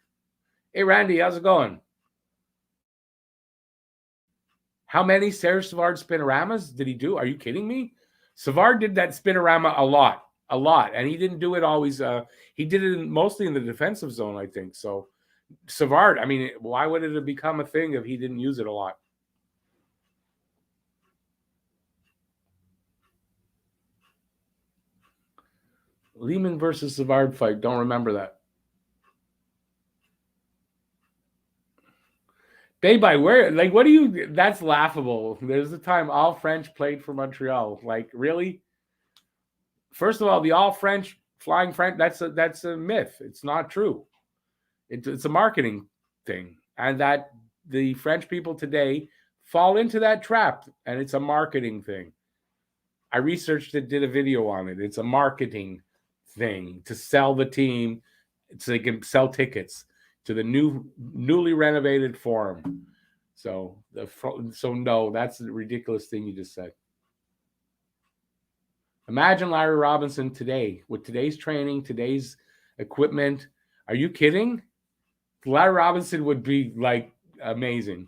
[SPEAKER 1] Hey, Randy, how's it going? How many Serge Savard spinoramas did he do? Are you kidding me? Savard did that spinorama a lot, and he didn't do it always. He did it mostly in the defensive zone, I think. So Savard, I mean, why would it have become a thing if he didn't use it a lot? Lehman versus Savard fight. Don't remember that. Baby, where? Like, what do you? That's laughable. There's the time all French played for Montreal. Like, really? First of all, the all French flying French. That's a myth. It's not true. It's a marketing thing, and that the French people today fall into that trap, and it's a marketing thing. I researched it, did a video on it. It's a marketing thing to sell the team so they can sell tickets to the newly renovated Forum. So no, that's a ridiculous thing you just said. Imagine Larry Robinson today with today's training, today's equipment. Are you kidding? Larry Robinson would be like amazing.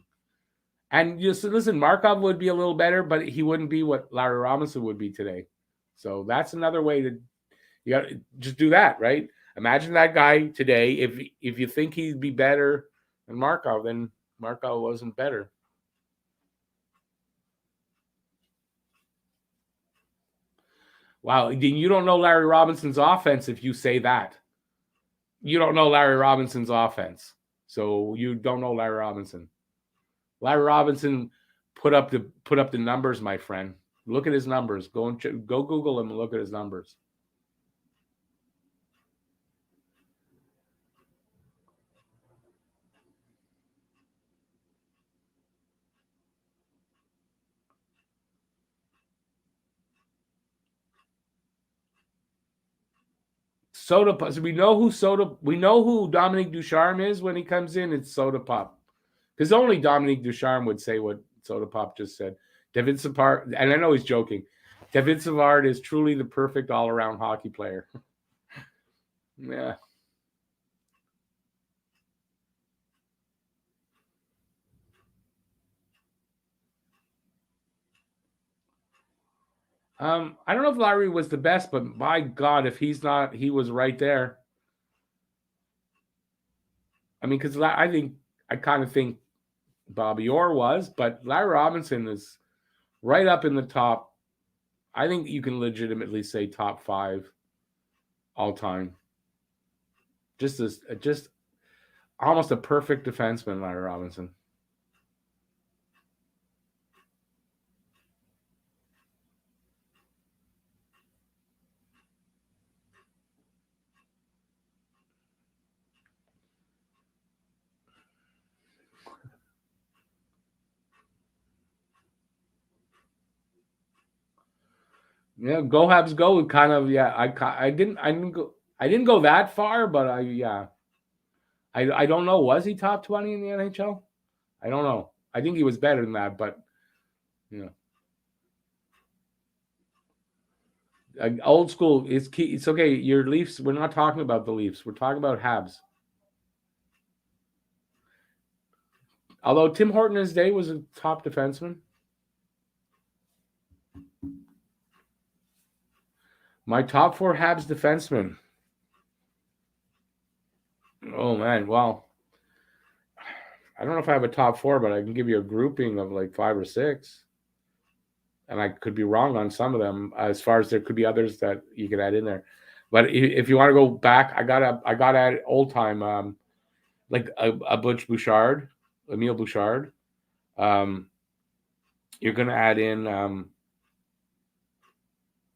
[SPEAKER 1] And just listen, Markov would be a little better, but he wouldn't be what Larry Robinson would be today. So that's another way to you got to just do that, right? Imagine that guy today. If you think he'd be better than Markov, then Markov wasn't better. Wow, you don't know Larry Robinson's offense if you say that. You don't know Larry Robinson's offense, so you don't know Larry Robinson. Larry Robinson put up the numbers, my friend. Look at his numbers. Go Google him and look at his numbers. Soda. So we know who Dominique Ducharme is when he comes in. It's Soda Pop, because only Dominique Ducharme would say what Soda Pop just said. David Savard, and I know he's joking. David Savard is truly the perfect all-around hockey player. Yeah. I don't know if Larry was the best, but my God, if he's not, he was right there. I mean, because I kind of think Bobby Orr was, but Larry Robinson is right up in the top. I think you can legitimately say top 5 all time. Just almost a perfect defenseman, Larry Robinson. Yeah, go Habs go. Kind of, yeah. I didn't go that far, but I don't know. Was he top 20 in the NHL? I don't know. I think he was better than that, but you know, old school is key. It's okay. Your Leafs. We're not talking about the Leafs. We're talking about Habs. Although Tim Horton in his day was a top defenseman. My top 4 Habs defensemen. Oh man, well, I don't know if I have a top 4, but I can give you a grouping of like 5 or 6. And I could be wrong on some of them, as far as there could be others that you could add in there. But if you want to go back, I got to add old time, like a Butch Bouchard, Emile Bouchard. You're going to add in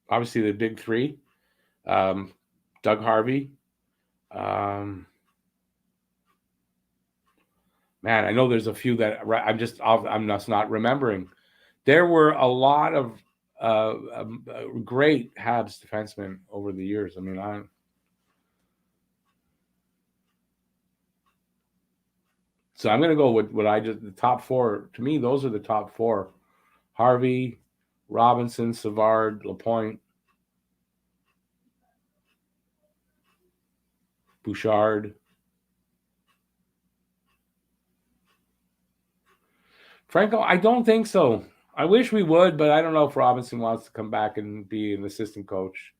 [SPEAKER 1] obviously the big 3, Doug Harvey. Man, I know there's a few that I'm just not remembering. There were a lot of great Habs defensemen over the years. I mean, so I'm going to go with what I just, the top 4. To me, those are the top 4. Harvey, Robinson, Savard, Lapointe, Bouchard. Franco, I don't think so. I wish we would, but I don't know if Robinson wants to come back and be an assistant coach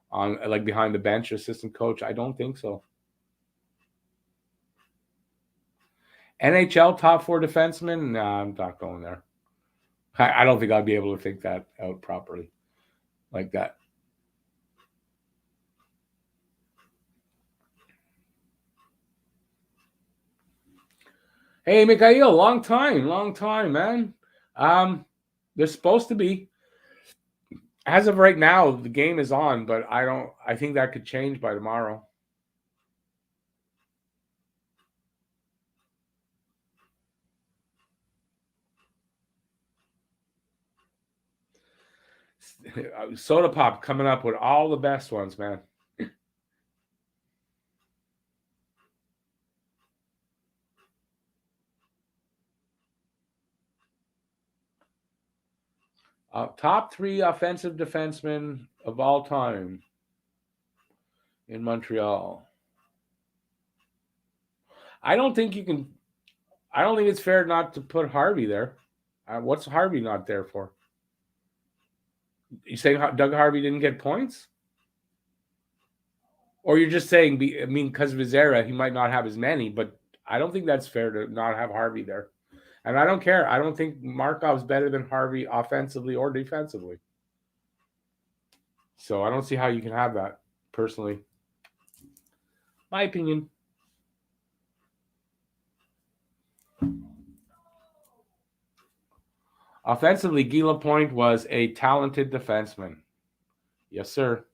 [SPEAKER 1] on like behind the bench assistant coach. I don't think so. NHL top 4 defensemen? Nah, I'm not going there. I don't think I'd be able to think that out properly like that. Hey, Mikhail, long time, man. They're supposed to be. As of right now, the game is on, but I think that could change by tomorrow. Soda Pop coming up with all the best ones, man. Top 3 offensive defensemen of all time in Montreal. I don't think it's fair not to put Harvey there. What's Harvey not there for? You saying Doug Harvey didn't get points? Or you're just saying, because of his era, he might not have as many, but I don't think that's fair to not have Harvey there. And I don't care. I don't think Markov's better than Harvey offensively or defensively. So I don't see how you can have that, personally. My opinion. Offensively, Guy Lapointe was a talented defenseman. Yes, sir.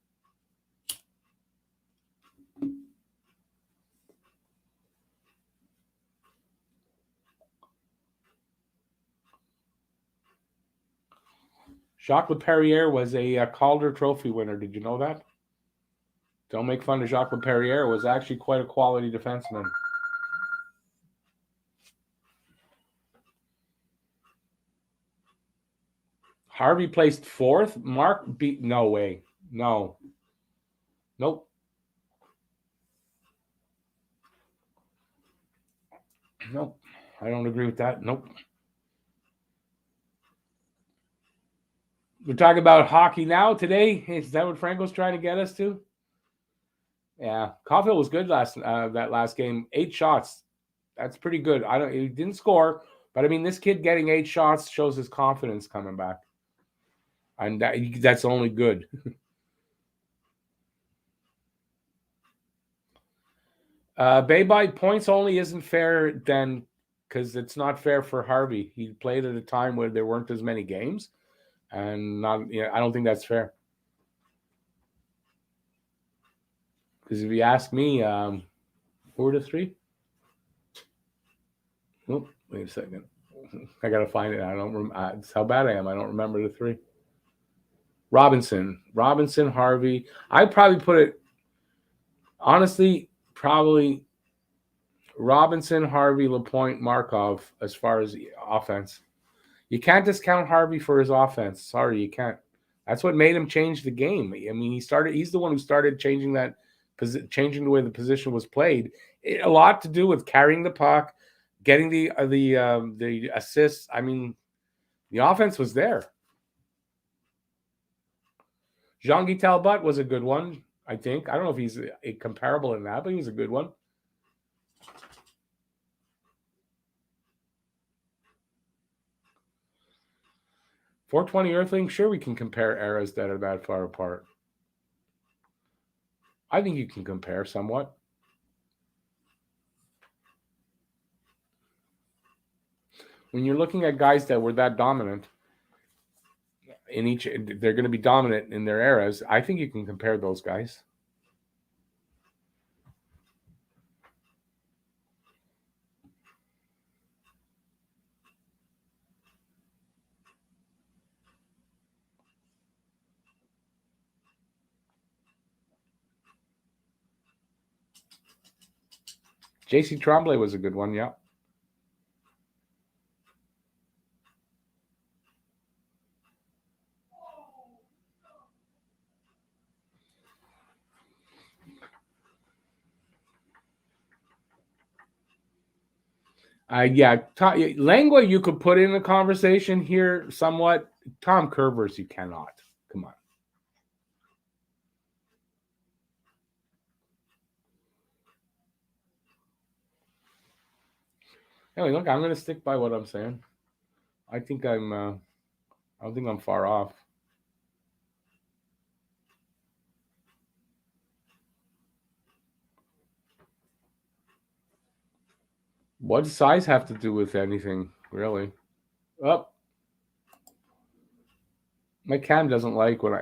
[SPEAKER 1] Jacques Leperrier was a Calder Trophy winner. Did you know that? Don't make fun of Jacques Leperrier. Was actually quite a quality defenseman. Harvey placed 4th. Mark beat. No way. No. Nope. Nope. I don't agree with that. Nope. We're talking about hockey now today. Is that what Franco's trying to get us to? Yeah, Caulfield was good that last game. 8 shots. That's pretty good. He didn't score, but I mean, this kid getting 8 shots shows his confidence coming back, and that's only good. Bay by points only isn't fair then, because it's not fair for Harvey. He played at a time where there weren't as many games, and not. I don't think that's fair. Because if you ask me, who are the 3? Oh, wait a second. I gotta find it. I don't. It's how bad I am. I don't remember the 3. Robinson, Harvey. I'd probably put it. Honestly, probably Robinson, Harvey, Lapointe, Markov as far as the offense. You can't discount Harvey for his offense. Sorry, you can't. That's what made him change the game. I mean, he's the one who started changing changing the way the position was played. A lot to do with carrying the puck, getting the assists. I mean, the offense was there. Jean-Guy Talbot was a good one, I think. I don't know if he's a comparable in that, but he was a good one. .420 Earthling, sure we can compare eras that are that far apart. I think you can compare somewhat. When you're looking at guys that were that dominant in each, they're going to be dominant in their eras. I think you can compare those guys. J.C. Tremblay was a good one, yeah. Langua you could put in the conversation here somewhat. Tom Curvers, you cannot. Come on. Anyway, look, I'm going to stick by what I'm saying. I don't think I'm far off. What does size have to do with anything, really? Oh, my cam doesn't like when I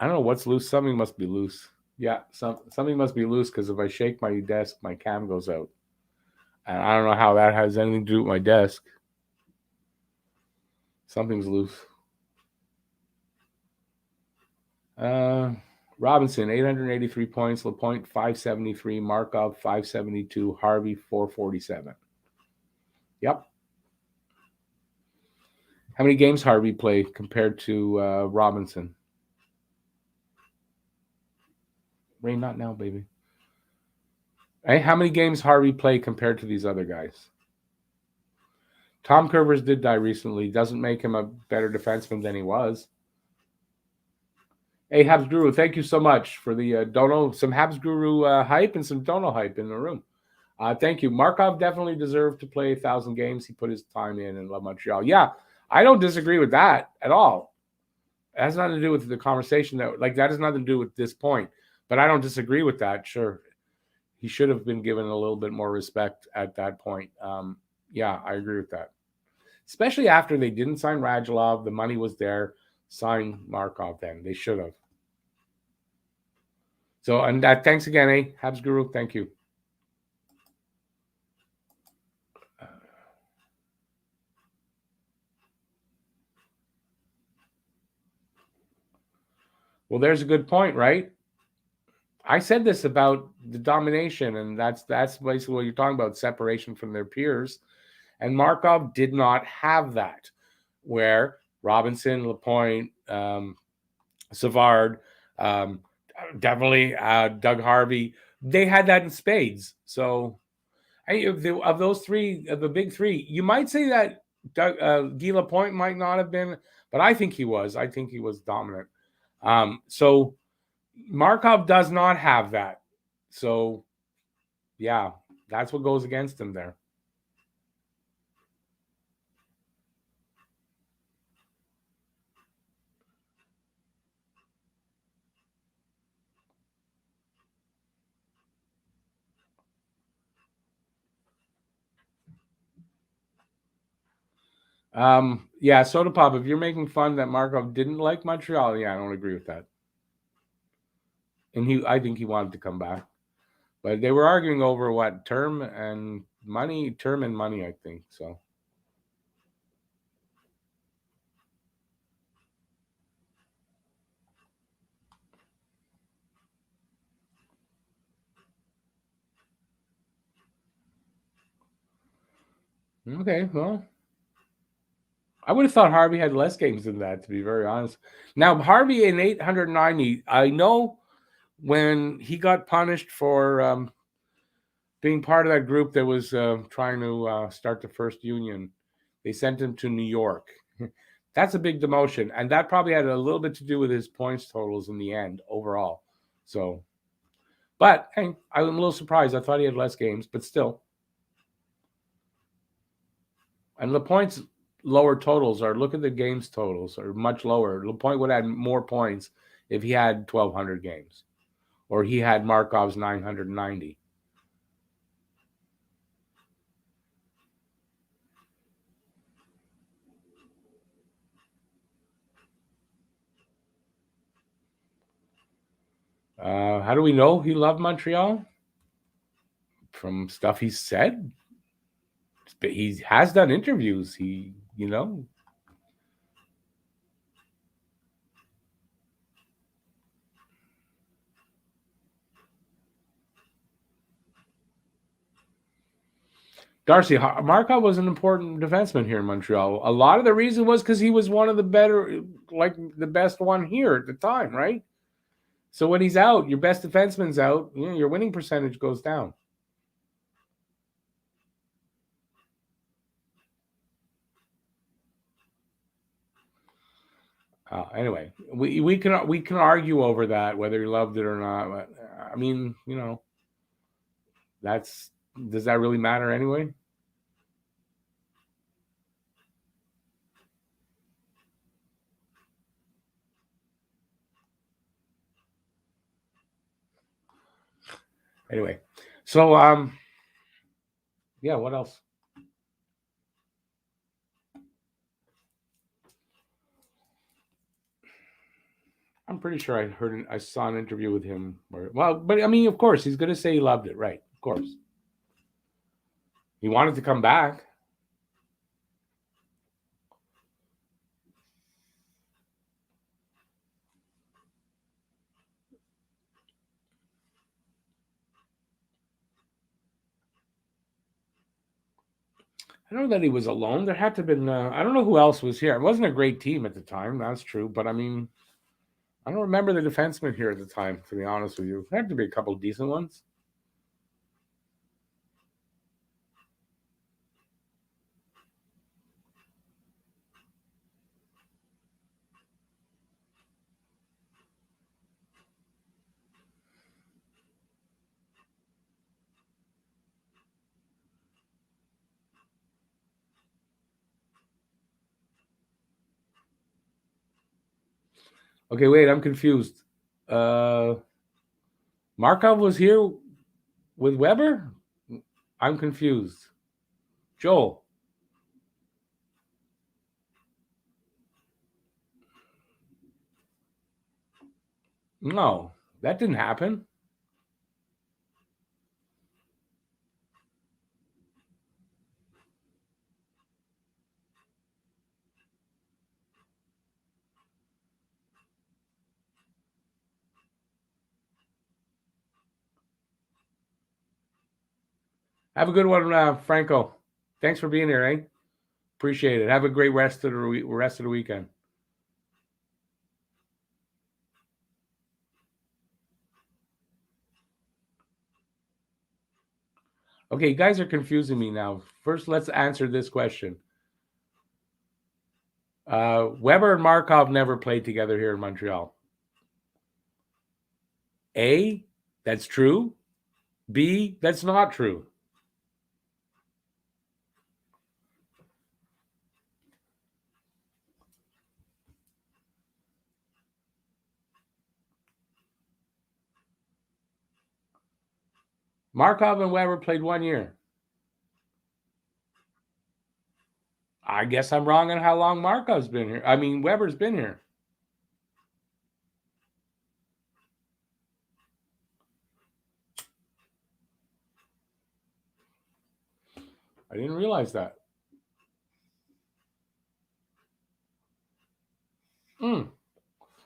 [SPEAKER 1] don't know what's loose. Something must be loose. Yeah, something must be loose because if I shake my desk, my cam goes out. And I don't know how that has anything to do with my desk. Something's loose. Robinson, 883 points. Lapointe, 573. Markov, 572. Harvey, 447. Yep. How many games Harvey played compared to Robinson? Rain, not now, baby. Hey, how many games Harvey played compared to these other guys? Tom Curvers did die recently. Doesn't make him a better defenseman than he was. Hey, Habs Guru, thank you so much for the Dono, some Habs Guru hype and some Dono hype in the room. Thank you. Markov definitely deserved to play 1,000 games. He put his time in La Montreal. Yeah, I don't disagree with that at all. It has nothing to do with the conversation that has nothing to do with this point. But I don't disagree with that. Sure, he should have been given a little bit more respect at that point. Yeah, I agree with that. Especially after they didn't sign Radulov, the money was there. Sign Markov then. They should have. So, and thanks again, Habs Guru. Thank you. Well, there's a good point, right? I said this about the domination, and that's basically what you're talking about, separation from their peers. And Markov did not have that, where Robinson, Lapointe, Savard, definitely Doug Harvey, they had that in spades. So of those three, of the big three, you might say that Guy Lapointe might not have been, but I think he was. I think he was dominant. So Markov does not have that. So, yeah, that's what goes against him there. Yeah, Soda Pop, if you're making fun that Markov didn't like Montreal, yeah, I don't agree with that. And I think he wanted to come back. But they were arguing over what term and money, I think. So okay, well, I would have thought Harvey had less games than that, to be very honest. Now Harvey in 890, I know when he got punished for being part of that group that was trying to start the first union, they sent him to New York. That's a big demotion, and that probably had a little bit to do with his points totals in the end overall. So, but hey, I'm a little surprised. I thought he had less games, but still. And LaPointe's lower totals are, look at the games totals, are much lower. LaPointe would have had more points if he had 1,200 games, or he had Markov's 990. How do we know he loved Montreal? From stuff he said. He has done interviews. Darcy, Markov was an important defenseman here in Montreal. A lot of the reason was because he was one of the better, like the best one here at the time, right? So when he's out, your best defenseman's out, your winning percentage goes down. Anyway, we can argue over that whether he loved it or not. But, I mean, that's does that really matter anyway? Anyway, so yeah. What else? I'm pretty sure I saw an interview with him. But I mean, of course, he's going to say he loved it, right? Of course, he wanted to come back. I don't know that he was alone. There had to have been. I don't know who else was here. It wasn't a great team at the time. That's true. But I mean, I don't remember the defensemen here at the time. To be honest with you, there had to be a couple of decent ones. Okay, wait. I'm confused. Uh, Markov was here with Weber. I'm confused. Joel. No, that didn't happen. Have a good one, Franco. Thanks for being here, eh? Appreciate it. Have a great rest of the weekend. Okay, you guys are confusing me now. First, let's answer this question. Weber and Markov never played together here in Montreal. A, that's true. B, that's not true. Markov and Weber played 1 year. I guess I'm wrong on how long Markov's been here. I mean, Weber's been here. I didn't realize that.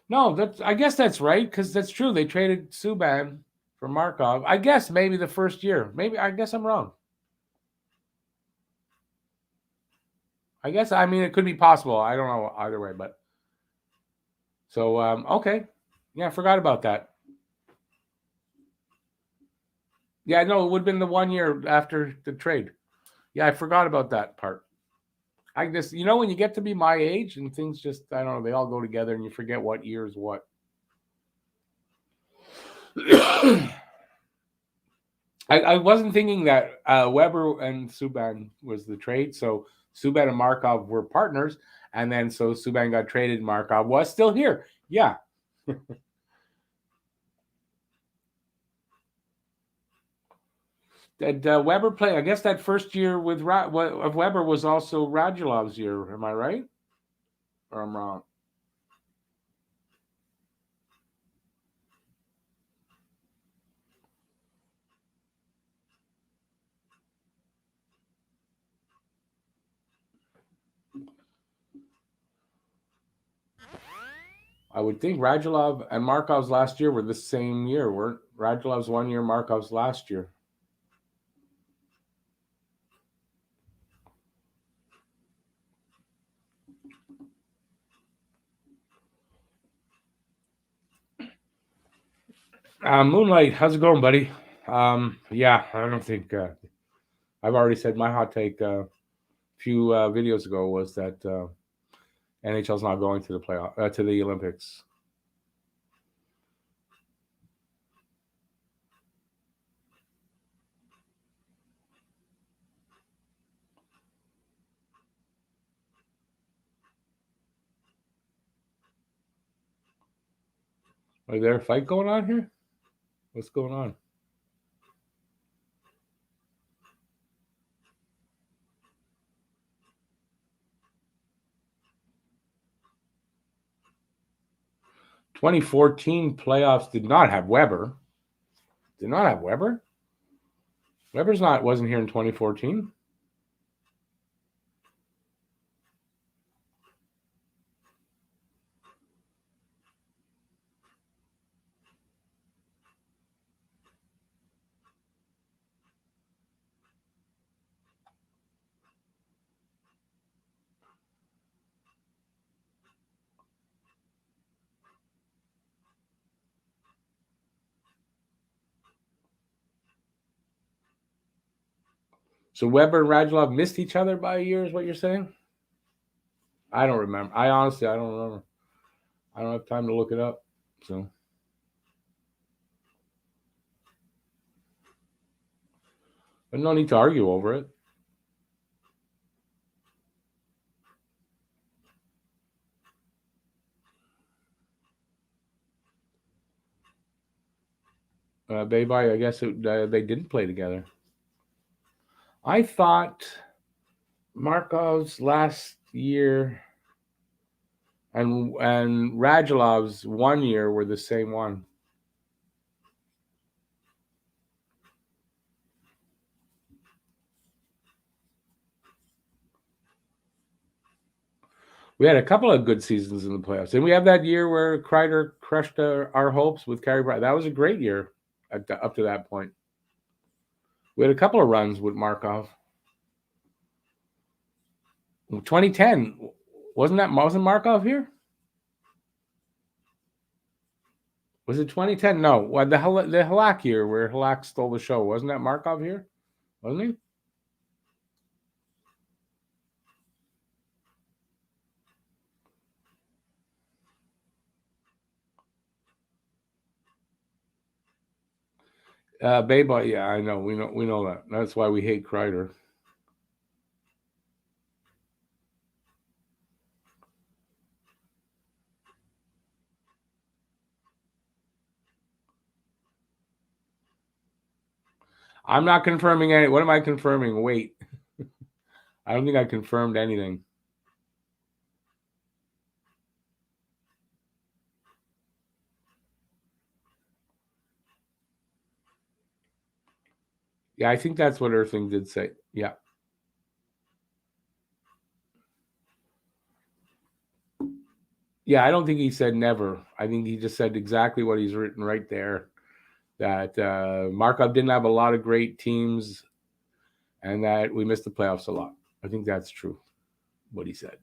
[SPEAKER 1] No, I guess that's right, because that's true. They traded Subban for Markov. I guess maybe the first year. Maybe I guess I'm wrong. I mean it could be possible. I don't know either way, but so okay. Yeah, I forgot about that. Yeah, no, it would have been the 1 year after the trade. Yeah, I forgot about that part. I just, when you get to be my age and things just, I don't know, they all go together and you forget what year is what. I wasn't thinking that Weber and Subban was the trade. So Subban and Markov were partners. And then so Subban got traded. Markov was still here. Yeah. Did Weber play? I guess that first year of Weber was also Radulov's year. Am I right? Or I'm wrong? I would think Radulov and Markov's last year were the same year, weren't Radulov's 1 year, Markov's last year? Moonlight, how's it going, buddy? Yeah, I don't think I've already said my hot take a few videos ago was that NHL's not going to the playoff to the Olympics. Is there a fight going on here? What's going on? (2014) playoffs did not have Weber. Did not have Weber. Wasn't here in 2014. So Weber and Radulov missed each other by a year, is what you're saying? I don't remember. I honestly, I don't remember. I don't have time to look it up. So, but no need to argue over it. I guess they didn't play together. I thought Markov's last year and Radulov's 1 year were the same one. We had a couple of good seasons in the playoffs, and we have that year where Kreider crushed our hopes with Carey Price. That was a great year up to that point. We had a couple of runs with Markov. 2010 wasn't Markov here? Was it 2010? No, the Halak year where Halak stole the show. Wasn't that Markov here? Wasn't he? Bayboy, yeah, I know. We know that. That's why we hate Kreider. I'm not confirming any. What am I confirming? Wait. I don't think I confirmed anything. Yeah, I think that's what Earthling did say. Yeah. Yeah, I don't think he said never. I think he just said exactly what he's written right there. That Markov didn't have a lot of great teams and that we missed the playoffs a lot. I think that's true, what he said.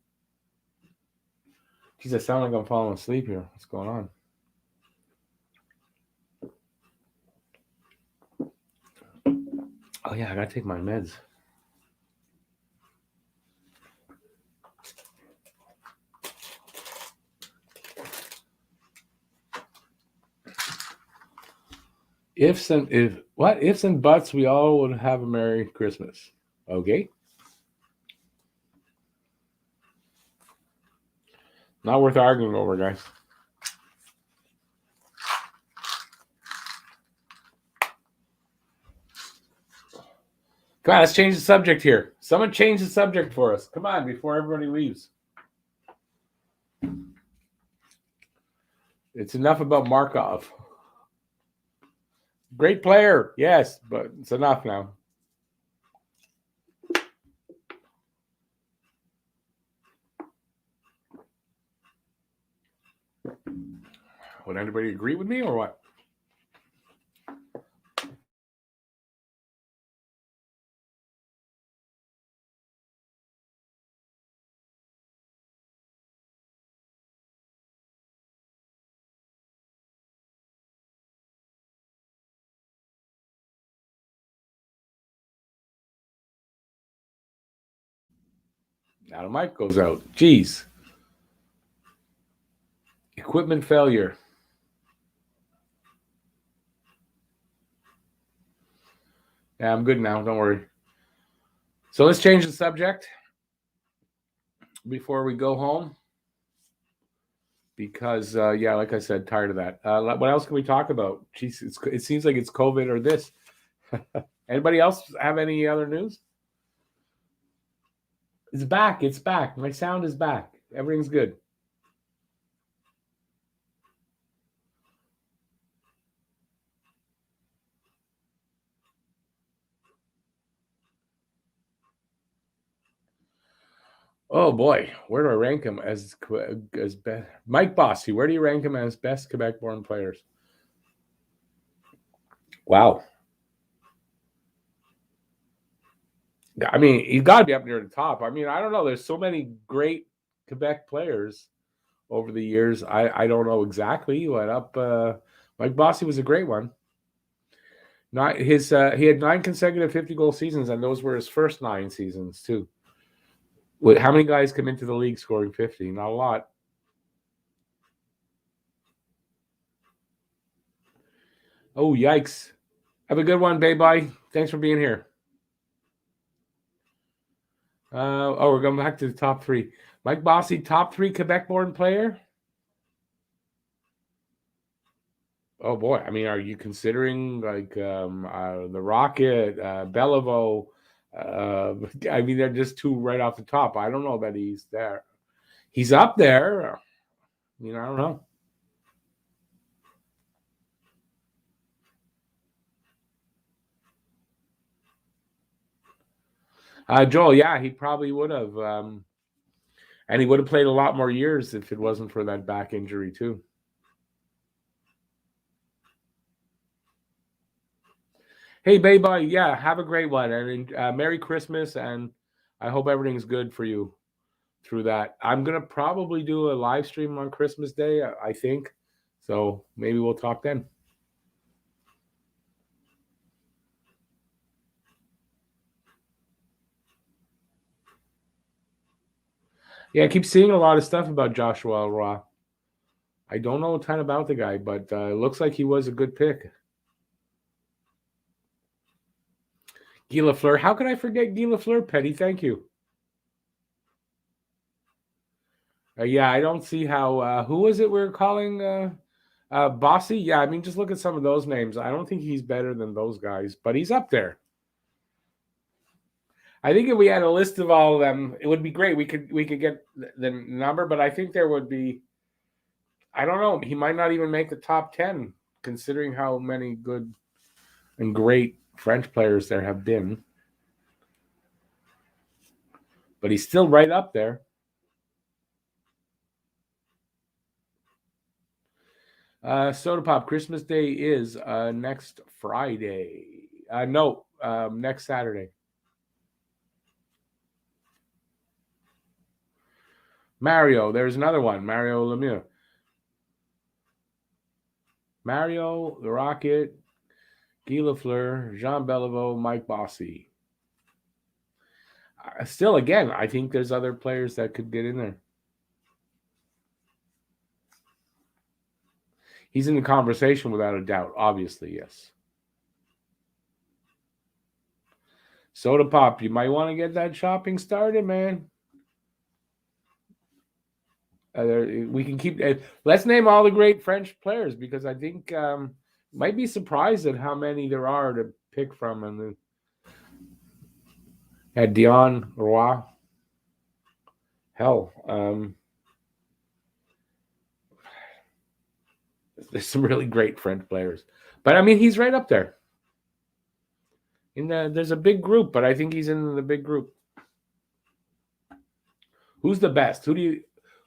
[SPEAKER 1] Geez, I sound like I'm falling asleep here. What's going on? Oh, yeah, I got to take my meds. Ifs and buts, we all would have a Merry Christmas. Okay. Not worth arguing over, guys. Come on, let's change the subject here. Someone change the subject for us. Come on, before everybody leaves. It's enough about Markov. Great player, yes, but it's enough now. Would anybody agree with me or what? Now the mic goes out. Jeez. Equipment failure. Yeah, I'm good now. Don't worry. So let's change the subject before we go home. Because, yeah, like I said, tired of that. What else can we talk about? Jeez, it seems like it's COVID or this. Anybody else have any other news? It's back. It's back. My sound is back. Everything's good. Oh boy, where do I rank him as best? Mike Bossy, where do you rank him as best Quebec-born players? Wow. I mean, he's got to be up near the top. I mean, I don't know. There's so many great Quebec players over the years. I don't know exactly what up. Mike Bossy was a great one. Not his. He had 9 consecutive 50-goal seasons, and those were his first 9 seasons too. How many guys come into the league scoring 50? Not a lot. Oh, yikes. Have a good one, Bay-Bye. Thanks for being here. We're going back to the top 3. Mike Bossy, top 3 Quebec-born player? Oh, boy. I mean, are you considering, like, the Rocket, Beliveau? I mean, they're just 2 right off the top. I don't know that he's there. He's up there. I mean, I don't know. Joel, yeah, he probably would have. And he would have played a lot more years if it wasn't for that back injury, too. Hey, Bay-Bye, yeah, have a great one. And Merry Christmas. And I hope everything's good for you through that. I'm going to probably do a live stream on Christmas Day, I think. So maybe we'll talk then. Yeah, I keep seeing a lot of stuff about Joshua Roy. I don't know a ton about the guy, but it looks like he was a good pick. Guy Lafleur. How could I forget Guy Lafleur, Petty? Thank you. Yeah, I don't see how. Who was it we were calling Bossy? Yeah, I mean, just look at some of those names. I don't think he's better than those guys, but he's up there. I think if we had a list of all of them, it would be great. We could get the number, but I think there would be. I don't know. He might not even make the top 10, considering how many good and great French players there have been. But he's still right up there. Soda Pop, Christmas Day is next Friday. Next Saturday. Mario, there's another one. Mario Lemieux. Mario, the Rocket, Guy Lafleur, Jean Beliveau, Mike Bossy. Still, again, I think there's other players that could get in there. He's in the conversation without a doubt, obviously, yes. Soda Pop, you might want to get that shopping started, man. We can keep. Let's name all the great French players because I think might be surprised at how many there are to pick from. And at Dion Roy, hell, there's some really great French players. But I mean, he's right up there. There's a big group, but I think he's in the big group. Who's the best?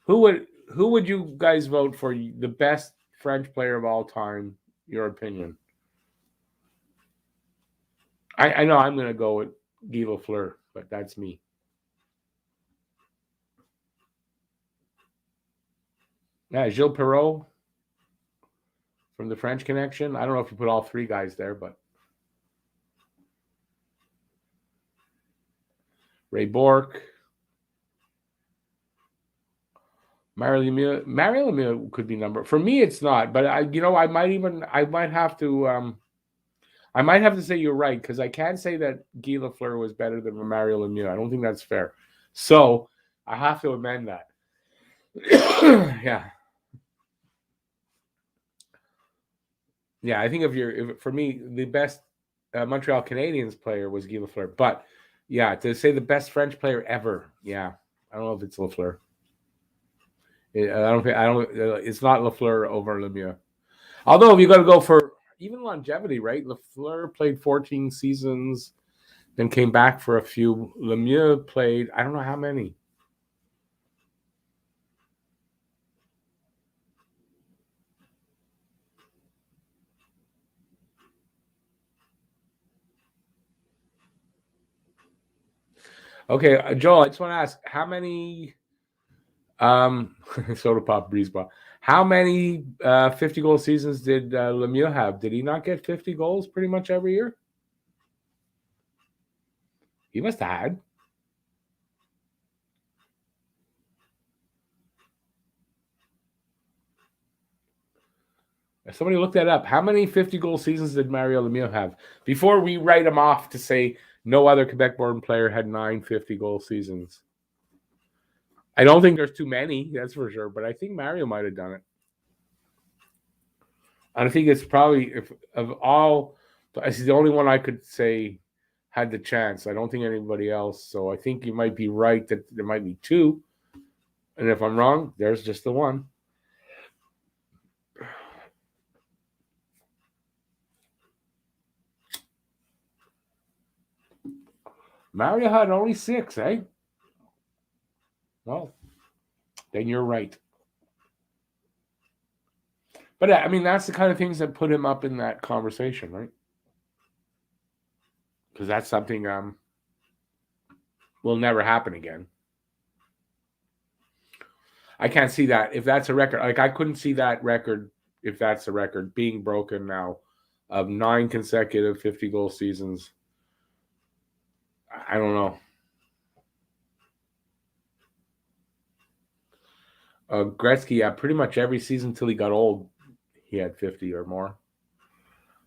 [SPEAKER 1] Who would you guys vote for the best French player of all time? Your opinion? I know I'm going to go with Guy Lafleur, but that's me. Yeah, Gilles Perreault from the French Connection. I don't know if you put all three guys there, but Ray Bourque. Mario Lemieux could be number. For me, it's not, but I might have to say you're right because I can't say that Guy Lafleur was better than Mario Lemieux. I don't think that's fair. So I have to amend that. Yeah. Yeah, I think for me, the best Montreal Canadiens player was Guy Lafleur. But yeah, to say the best French player ever, yeah, I don't know if it's Lafleur. It's not Lafleur over Lemieux. Although if you got to go for even longevity, right? Lafleur played 14 seasons, then came back for a few. Lemieux played, I don't know how many. Okay, Joel, I just want to ask how many Soda Pop Breeze Ball. How many 50-goal seasons did Lemieux have? Did he not get 50 goals pretty much every year? He must have had. Somebody look that up. How many 50-goal seasons did Mario Lemieux have? Before we write him off to say no other Quebec-born player had 9 50-goal seasons. I don't think there's too many, that's for sure, but I think Mario might have done it. I think it's probably, it's the only one I could say had the chance. I don't think anybody else. So I think you might be right that there might be 2. And if I'm wrong, there's just the one. Mario had only 6, eh? Well, then you're right. But I mean, that's the kind of things that put him up in that conversation, right? Because that's something will never happen again. I can't see that. If that's a record, like I couldn't see that record, if that's a record, being broken now of 9 consecutive 50-goal seasons. I don't know. Gretzky, yeah, pretty much every season until he got old, he had 50 or more.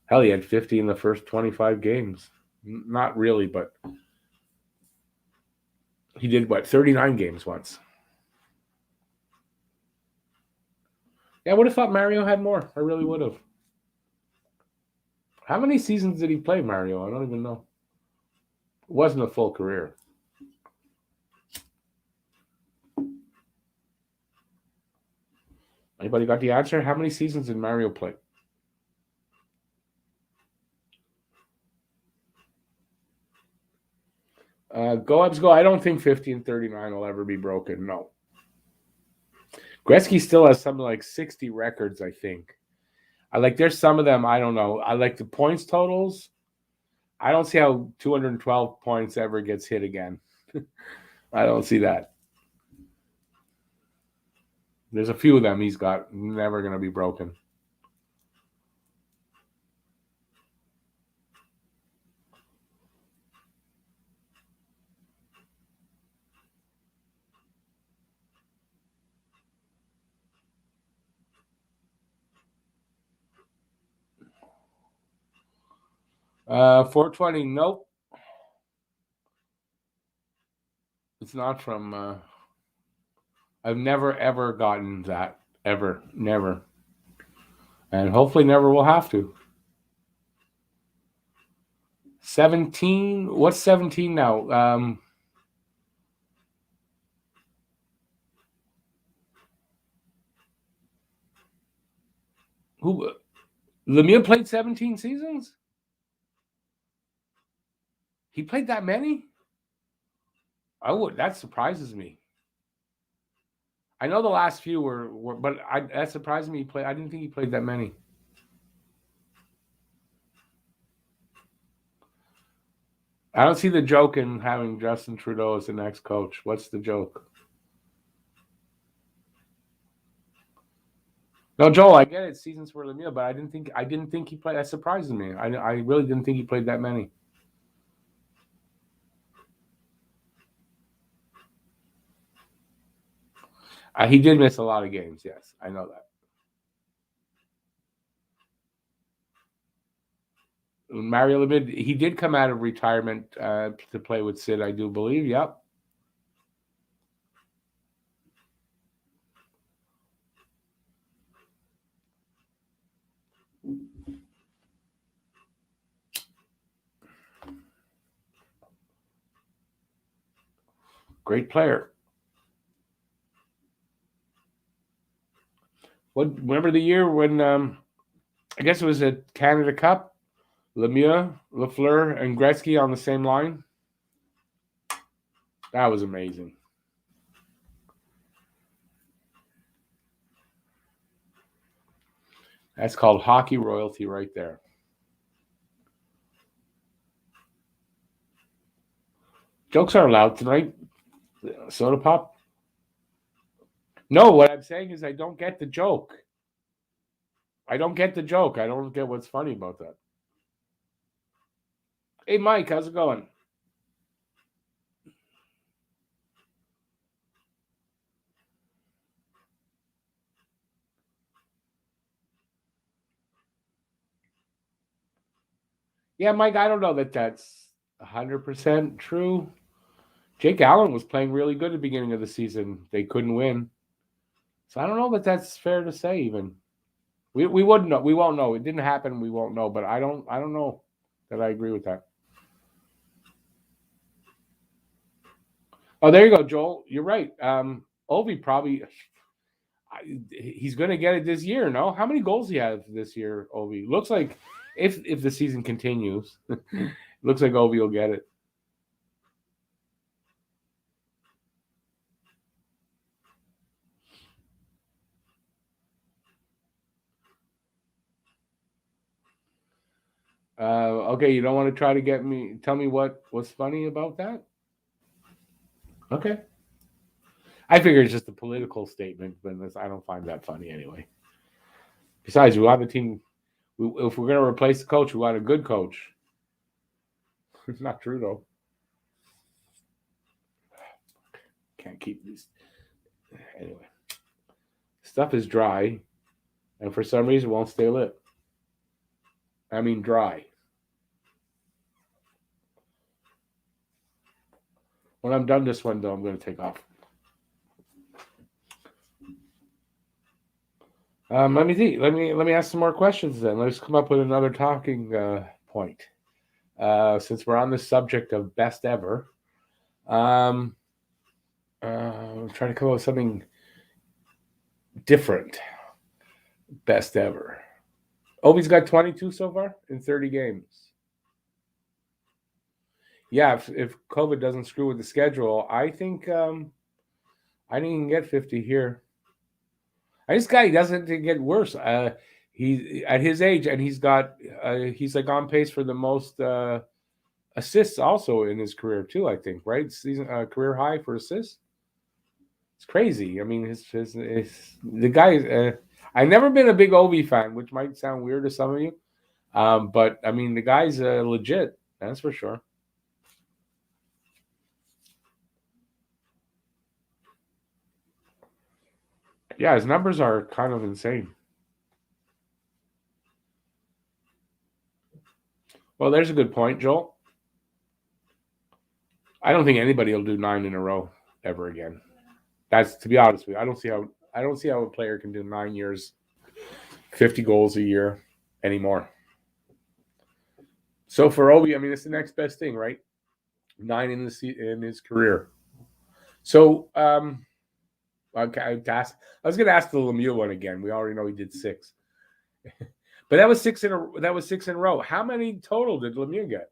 [SPEAKER 1] Hell, he had 50 in the first 25 games. Not really, but he did, 39 games once. Yeah, I would have thought Mario had more. I really would have. How many seasons did he play, Mario? I don't even know. It wasn't a full career. Anybody got the answer? How many seasons did Mario play? Go Habs go. I don't think 50-39 will ever be broken. No. Gretzky still has something like 60 records, I think. There's some of them, I don't know. I like the points totals. I don't see how 212 points ever gets hit again. I don't see that. There's a few of them he's got. Never going to be broken. Uh, 420, nope. It's not from... I've never, ever gotten that. Ever. Never. And hopefully never will have to. 17? What's 17 now? Who? Lemieux played 17 seasons? He played that many? That surprises me. I know the last few were but that surprised me. I didn't think he played that many. I don't see the joke in having Justin Trudeau as the next coach. What's the joke? No, Joel, I get it. Seasons for Lemieux, but I didn't think he played. That surprises me. I really didn't think he played that many. He did miss a lot of games. Yes, I know that. Mario Lemieux, he did come out of retirement to play with Sid, I do believe. Yep. Great player. Remember the year when I guess it was a Canada Cup? Lemieux, Lafleur, and Gretzky on the same line. That was amazing. That's called hockey royalty right there. Jokes are allowed tonight. Soda pop? No, what I'm saying is I don't get the joke. I don't get the joke. I don't get what's funny about that. Hey, Mike, how's it going? Yeah, Mike, I don't know that that's 100% true. Jake Allen was playing really good at the beginning of the season. They couldn't win. So I don't know that that's fair to say even. We wouldn't know. We won't know. It didn't happen. We won't know. But I don't know that I agree with that. Oh, there you go, Joel. You're right. Ovi probably he's going to get it this year. No, how many goals he have this year? Ovi looks like if the season continues, looks like Ovi will get it. Okay, you don't want to try to tell me what's funny about that? Okay. I figure it's just a political statement, but I don't find that funny anyway. Besides, we want the team. If we're going to replace the coach, we want a good coach. It's not true, though. Can't keep these. Anyway. Stuff is dry, and for some reason, won't stay lit. I mean, dry. When I'm done this one, though, I'm going to take off. Let me see. Let me ask some more questions then. Let's come up with another talking point. Since we're on the subject of best ever, I'm trying to come up with something different. Best ever. Ovi's got 22 so far in 30 games. Yeah, if COVID doesn't screw with the schedule, I think I think he can get 50 here. This guy doesn't get worse. He's at his age, and he's like on pace for the most assists also in his career too. I think right season career high for assists. It's crazy. I mean, his the guy. I've never been a big Ovi fan, which might sound weird to some of you, but I mean the guy's legit. That's for sure. Yeah, his numbers are kind of insane. Well, there's a good point, Joel. I don't think anybody will do 9 in a row ever again. That's to be honest with you. I don't see how a player can do 9 years, 50 goals a year anymore. So for Obi, I mean, it's the next best thing, right? 9 in his career. So okay, I was going to ask the Lemieux one again. We already know he did 6, but that was 6 in a row. How many total did Lemieux get?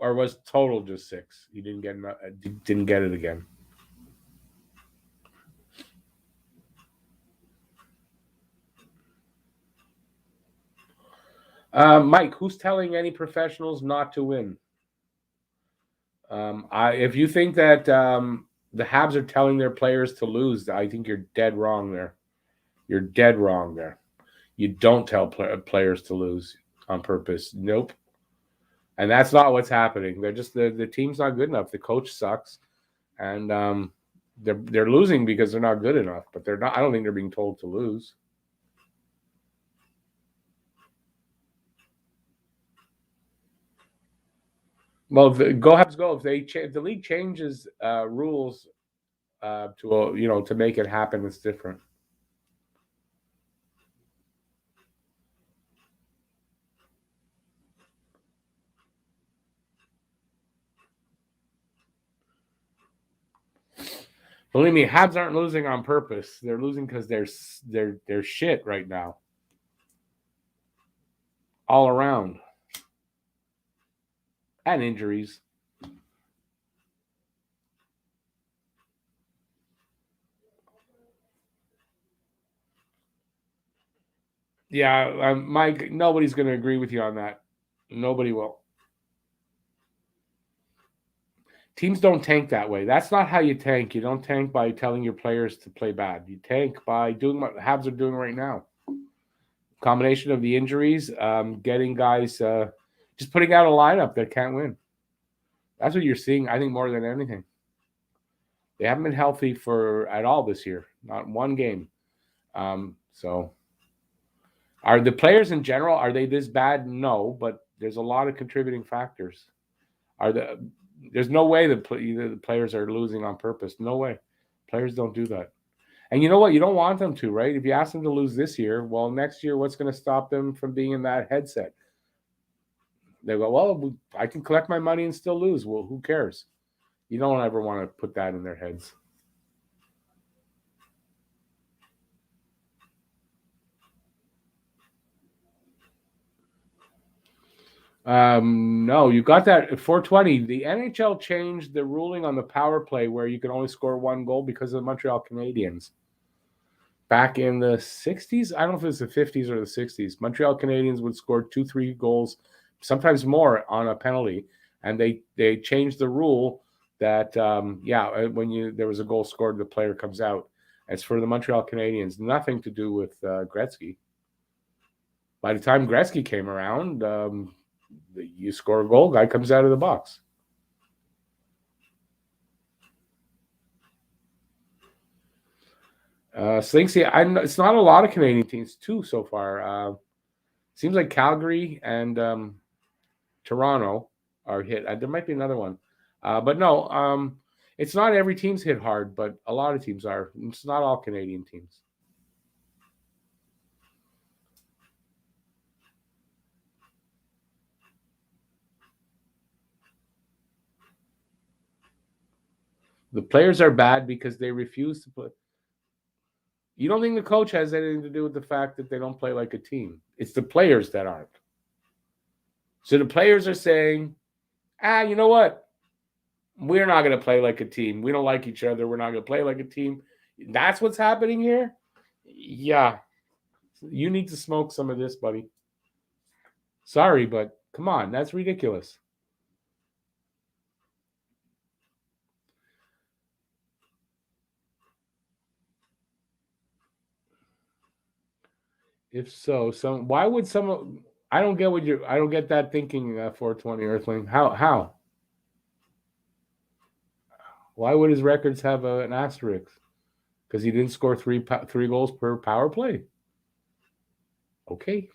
[SPEAKER 1] Or was total just 6? He didn't get it again. Mike, who's telling any professionals not to win? If you think that the Habs are telling their players to lose, I think you're dead wrong there. You're dead wrong there. You don't tell players to lose on purpose. Nope. And that's not what's happening. They're just the team's not good enough. The coach sucks, and they're losing because they're not good enough. But they're not. I don't think they're being told to lose. Well, go Habs go. If the league changes rules to make it happen, it's different. Believe me, Habs aren't losing on purpose. They're losing because they're shit right now, all around, and injuries. Yeah, Mike. Nobody's going to agree with you on that. Nobody will. Teams don't tank that way. That's not how you tank. You don't tank by telling your players to play bad. You tank by doing what Habs are doing right now. Combination of the injuries, getting guys, just putting out a lineup that can't win. That's what you're seeing, I think, more than anything. They haven't been healthy at all this year, not one game. So, are the players in general, are they this bad? No, but there's a lot of contributing factors. There's no way that the players are losing on purpose. No way. Players don't do that. And you know what? You don't want them to, right? If you ask them to lose this year, well, next year, what's going to stop them from being in that headset? They go, well, I can collect my money and still lose. Well, who cares? You don't ever want to put that in their heads. No, you got that at 420. The NHL changed the ruling on the power play where you can only score 1 goal because of the Montreal Canadiens. Back in the 60s, I don't know if it was the 50s or the 60s, Montreal Canadiens would score 2-3 goals, sometimes more on a penalty, and they changed the rule that when there was a goal scored, the player comes out. As for the Montreal Canadiens, nothing to do with Gretzky. By the time Gretzky came around, you score a goal, guy comes out of the box. Slinksy, it's not a lot of Canadian teams too so far. Seems like Calgary and Toronto are hit. There might be another one, but no, it's not every team's hit hard, but a lot of teams are. It's not all Canadian teams. The players are bad because they refuse to play. You don't think the coach has anything to do with the fact that they don't play like a team? It's the players that aren't. So the players are saying, You know what? We're not going to play like a team. We don't like each other. We're not going to play like a team. That's what's happening here? Yeah. You need to smoke some of this, buddy. Sorry, but come on. That's ridiculous. If so, why would someone? I don't get I don't get that thinking. 420 Earthling. How? Why would his records have an asterisk? Because he didn't score three goals per power play. Okay.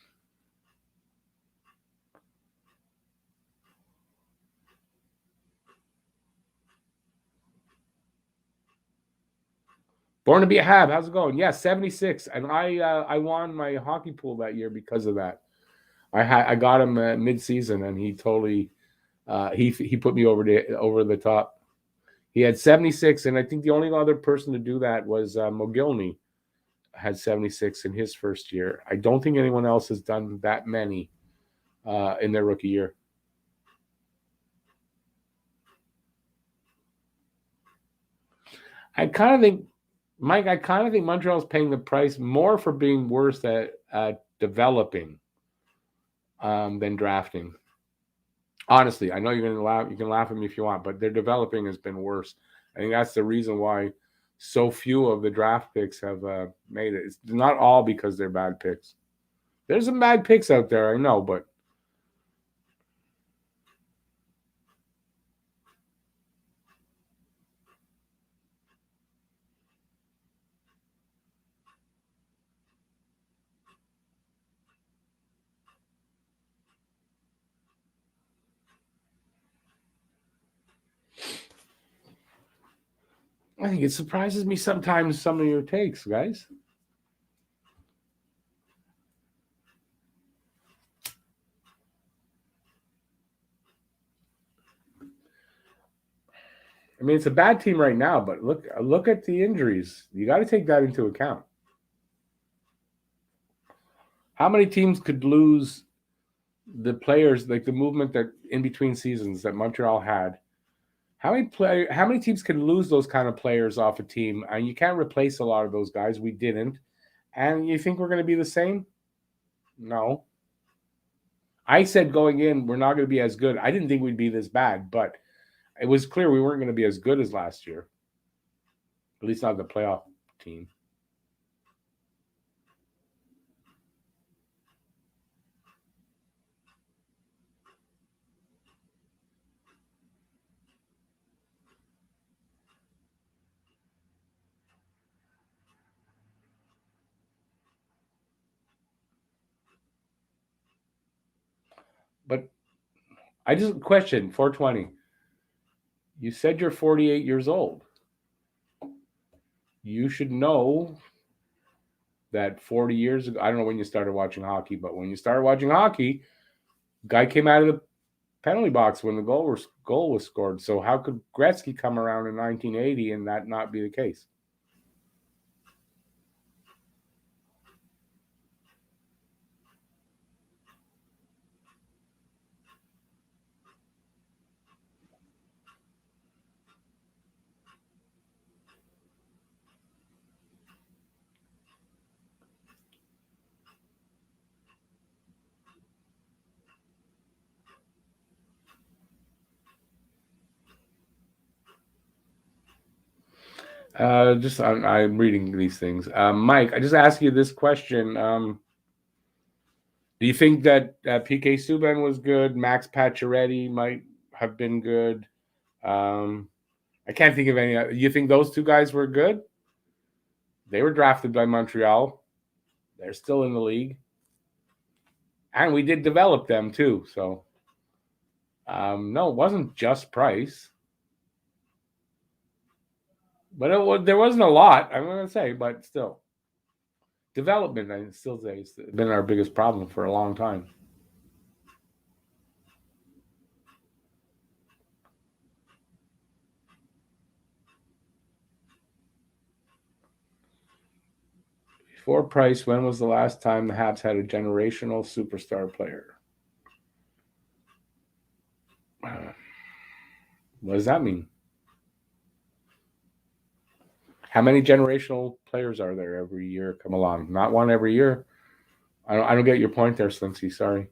[SPEAKER 1] Born to be a Hab. How's it going? Yeah, 76. And I won my hockey pool that year because of that. I got him mid season, and he totally he put me over the top. He had 76, and I think the only other person to do that was Mogilny had 76 in his first year. I don't think anyone else has done that many in their rookie year. I kind of think, Mike, I kind of think Montreal's paying the price more for being worse at developing than drafting. Honestly, I know you're going to laugh. You can laugh at me if you want, but their developing has been worse. I think that's the reason why so few of the draft picks have made it. It's not all because they're bad picks. There's some bad picks out there, I know, but I think it surprises me sometimes some of your takes, guys. I mean, it's a bad team right now, but look at the injuries. You got to take that into account. How many teams could lose the players, like the movement that in between seasons that Montreal had? How many teams can lose those kind of players off a team? And you can't replace a lot of those guys. We didn't. And you think we're going to be the same? No. I said going in, we're not going to be as good. I didn't think we'd be this bad, but it was clear we weren't going to be as good as last year. At least not the playoff team. But I just question 420. You said you're 48 years old. You should know that 40 years ago, I don't know when you started watching hockey, but when you started watching hockey, guy came out of the penalty box when the goal was scored. So how could Gretzky come around in 1980 and that not be the case? I'm reading these things. Mike, I just asked you this question. Do you think that PK Subban was good? Max Pacioretty might have been good. I can't think of any. You think those two guys were good? They were drafted by Montreal. They're still in the league, and we did develop them too. So, no, it wasn't just price, but there wasn't a lot. I'm going to say, but still, development. I still say it's been our biggest problem for a long time. Before Price, when was the last time the Habs had a generational superstar player? What does that mean? How many generational players are there every year come along? Not one every year. I don't get your point there, Slinksy. Sorry.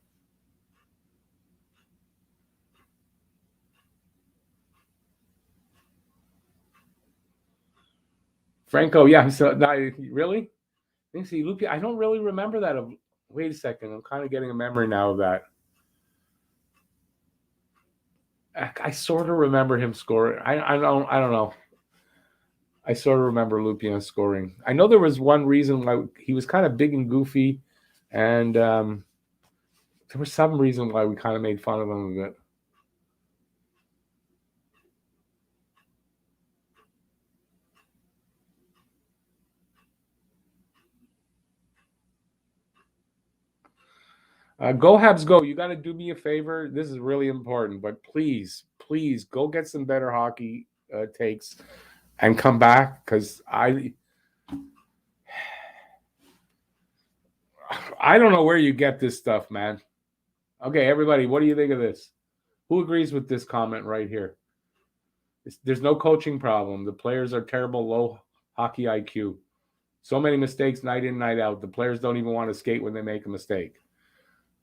[SPEAKER 1] Franco, yeah. So, really? See, Lupi, I don't really remember that. Wait a second. I'm kind of getting a memory now of that. I sort of remember him scoring. I don't know. I sort of remember Lupien scoring. I know there was one reason why he was kind of big and goofy, and there was some reason why we kind of made fun of him a bit. Go Habs, go! You got to do me a favor. This is really important, but please, please go get some better hockey takes and come back because I don't know where you get this stuff, man. Okay, everybody, what do you think of this? Who agrees with this comment right here? There's no coaching problem. The players are terrible, low hockey IQ. So many mistakes night in, night out. The players don't even want to skate when they make a mistake.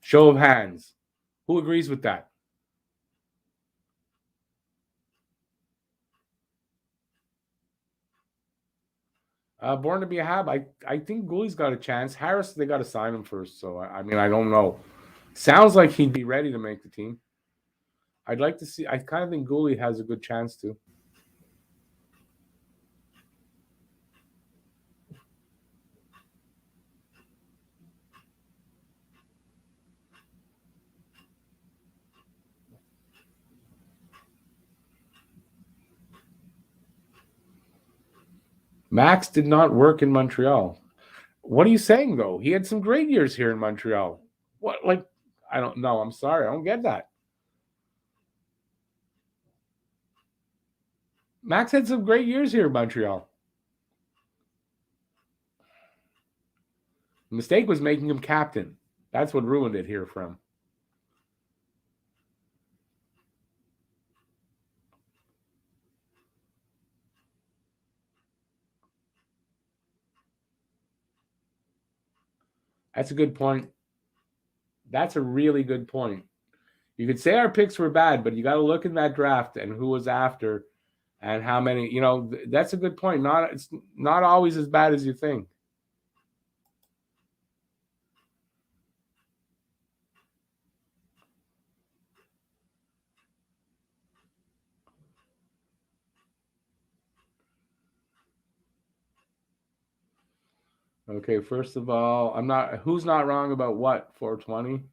[SPEAKER 1] Show of hands. Who agrees with that? Born to be a Hab. I think Gooley's got a chance. Harris, they got to sign him first. So, I mean, I don't know. Sounds like he'd be ready to make the team. I'd like to see. I kind of think Gooley has a good chance to. Max did not work in Montreal. What are you saying, though? He had some great years here in Montreal. What, like, I don't know. I'm sorry. I don't get that. Max had some great years here in Montreal. The mistake was making him captain. That's what ruined it here from. That's a good point. That's a really good point. You could say our picks were bad, but you got to look in that draft and who was after and how many. That's a good point. It's not always as bad as you think. Okay, first of all, I'm not. Who's not wrong about what? 420.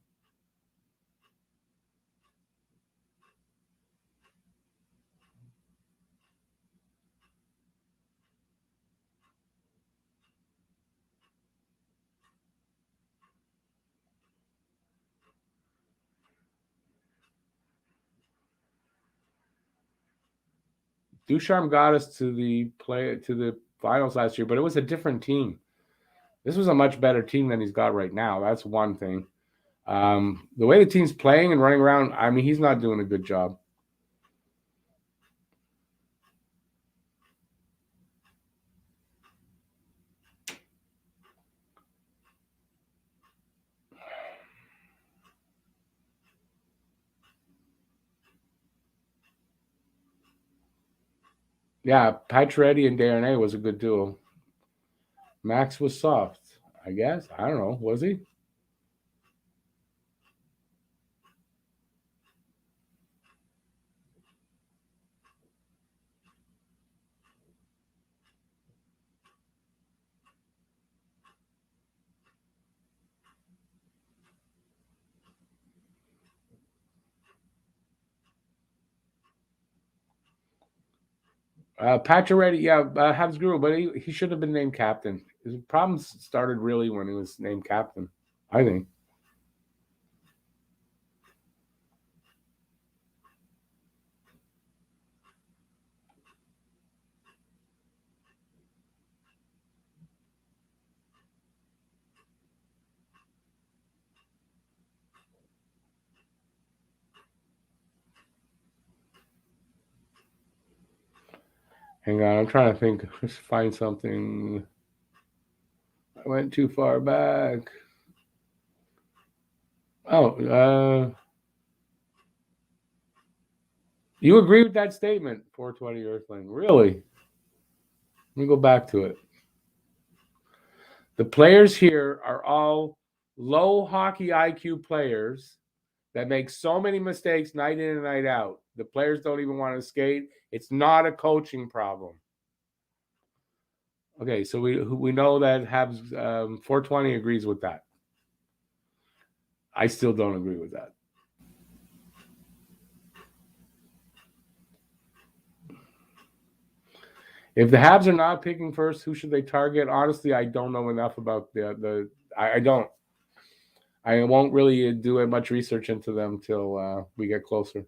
[SPEAKER 1] Ducharme got us to the finals last year, but it was a different team. This was a much better team than he's got right now. That's one thing. The way the team's playing and running around, I mean, he's not doing a good job. Yeah, Pacioretty and Darnay was a good duo. Max was soft, I guess. I don't know. Was he? Pacioretty, yeah, Habs grew, but he should have been named captain. His problems started really when he was named captain, I think. Hang on, I'm trying to think. Let's find something. I went too far back. Oh, you agree with that statement, 420 Earthling? Really? Let me go back to it. The players here are all low hockey IQ players that make so many mistakes night in and night out. The players don't even want to skate. It's not a coaching problem. Okay, so we know that Habs 420 agrees with that. I still don't agree with that. If the Habs are not picking first, who should they target? Honestly, I don't know enough about the. I don't. I won't really do much research into them till we get closer.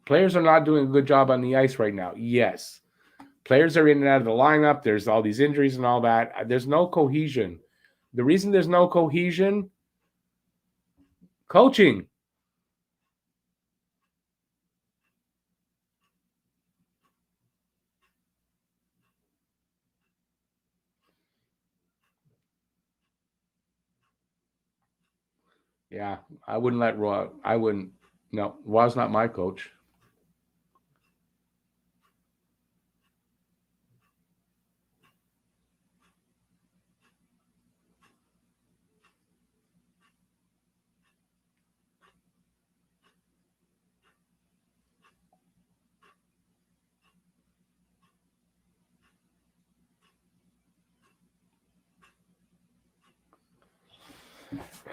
[SPEAKER 1] Players are not doing a good job on the ice right now. Yes. Players are in and out of the lineup. There's all these injuries and all that. There's no cohesion. The reason there's no cohesion, coaching. Yeah, I wouldn't let Raw. I wouldn't. No, Raw's not my coach.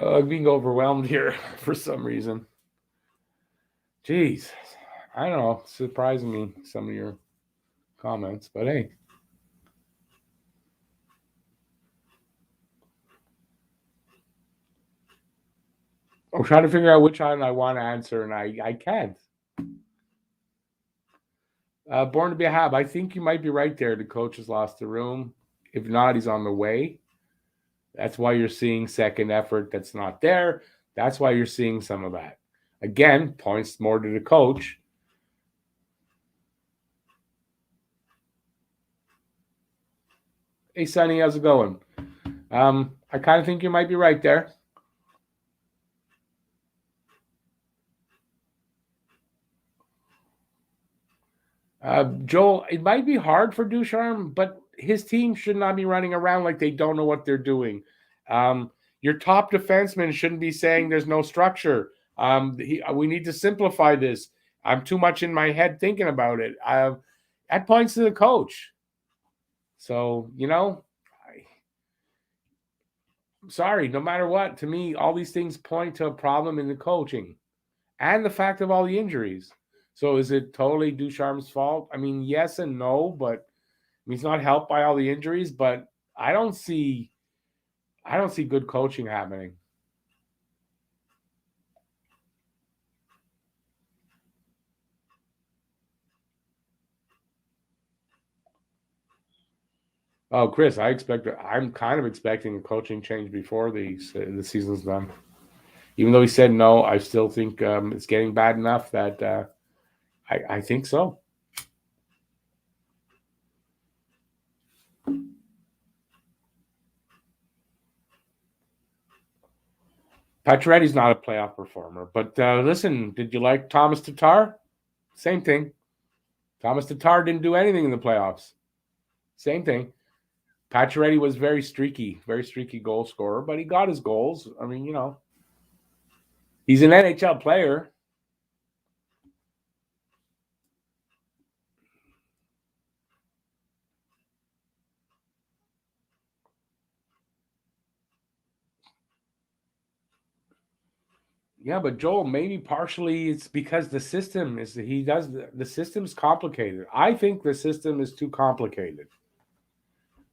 [SPEAKER 1] I'm being overwhelmed here for some reason. Jeez, I don't know. Surprising me, some of your comments, but hey. I'm trying to figure out which one I want to answer, and I can't. Born to be a Hab. I think you might be right there. The coach has lost the room. If not, he's on the way. That's why you're seeing second effort that's not there. That's why you're seeing some of that. Again, points more to the coach. Hey, Sonny, how's it going? I kind of think you might be right there. Joel, it might be hard for Ducharme, but his team should not be running around like they don't know what they're doing. Your top defenseman shouldn't be saying there's no structure. We need to simplify this. I'm too much in my head thinking about it. That points to the coach. So, I'm sorry, no matter what, to me, all these things point to a problem in the coaching and the fact of all the injuries. So is it totally Ducharme's fault? I mean, yes and no, but he's not helped by all the injuries, but I don't see good coaching happening. Oh, Chris, I'm kind of expecting a coaching change before the season's done. Even though he said no, I still think it's getting bad enough that I think so. Pacioretty's not a playoff performer, but listen, did you like Thomas Tatar? Same thing. Thomas Tatar didn't do anything in the playoffs. Same thing. Pacioretty was very streaky goal scorer, but he got his goals. I mean, he's an NHL player. Yeah, but Joel, maybe partially it's because the system's complicated. I think the system is too complicated.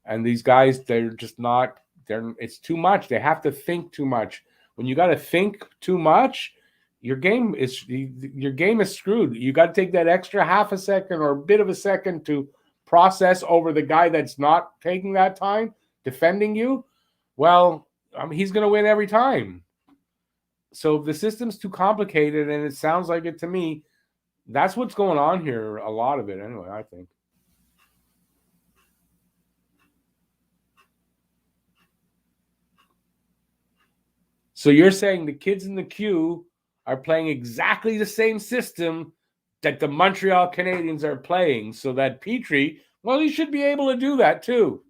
[SPEAKER 1] And these guys, it's too much. They have to think too much. When you got to think too much, your game is screwed. You got to take that extra half a second or a bit of a second to process over the guy that's not taking that time defending you. Well, he's going to win every time. So if the system's too complicated, and it sounds like it to me, that's what's going on here. A lot of it, anyway, I think. So you're saying the kids in the queue are playing exactly the same system that the Montreal Canadiens are playing, so that Petrie, well, he should be able to do that too.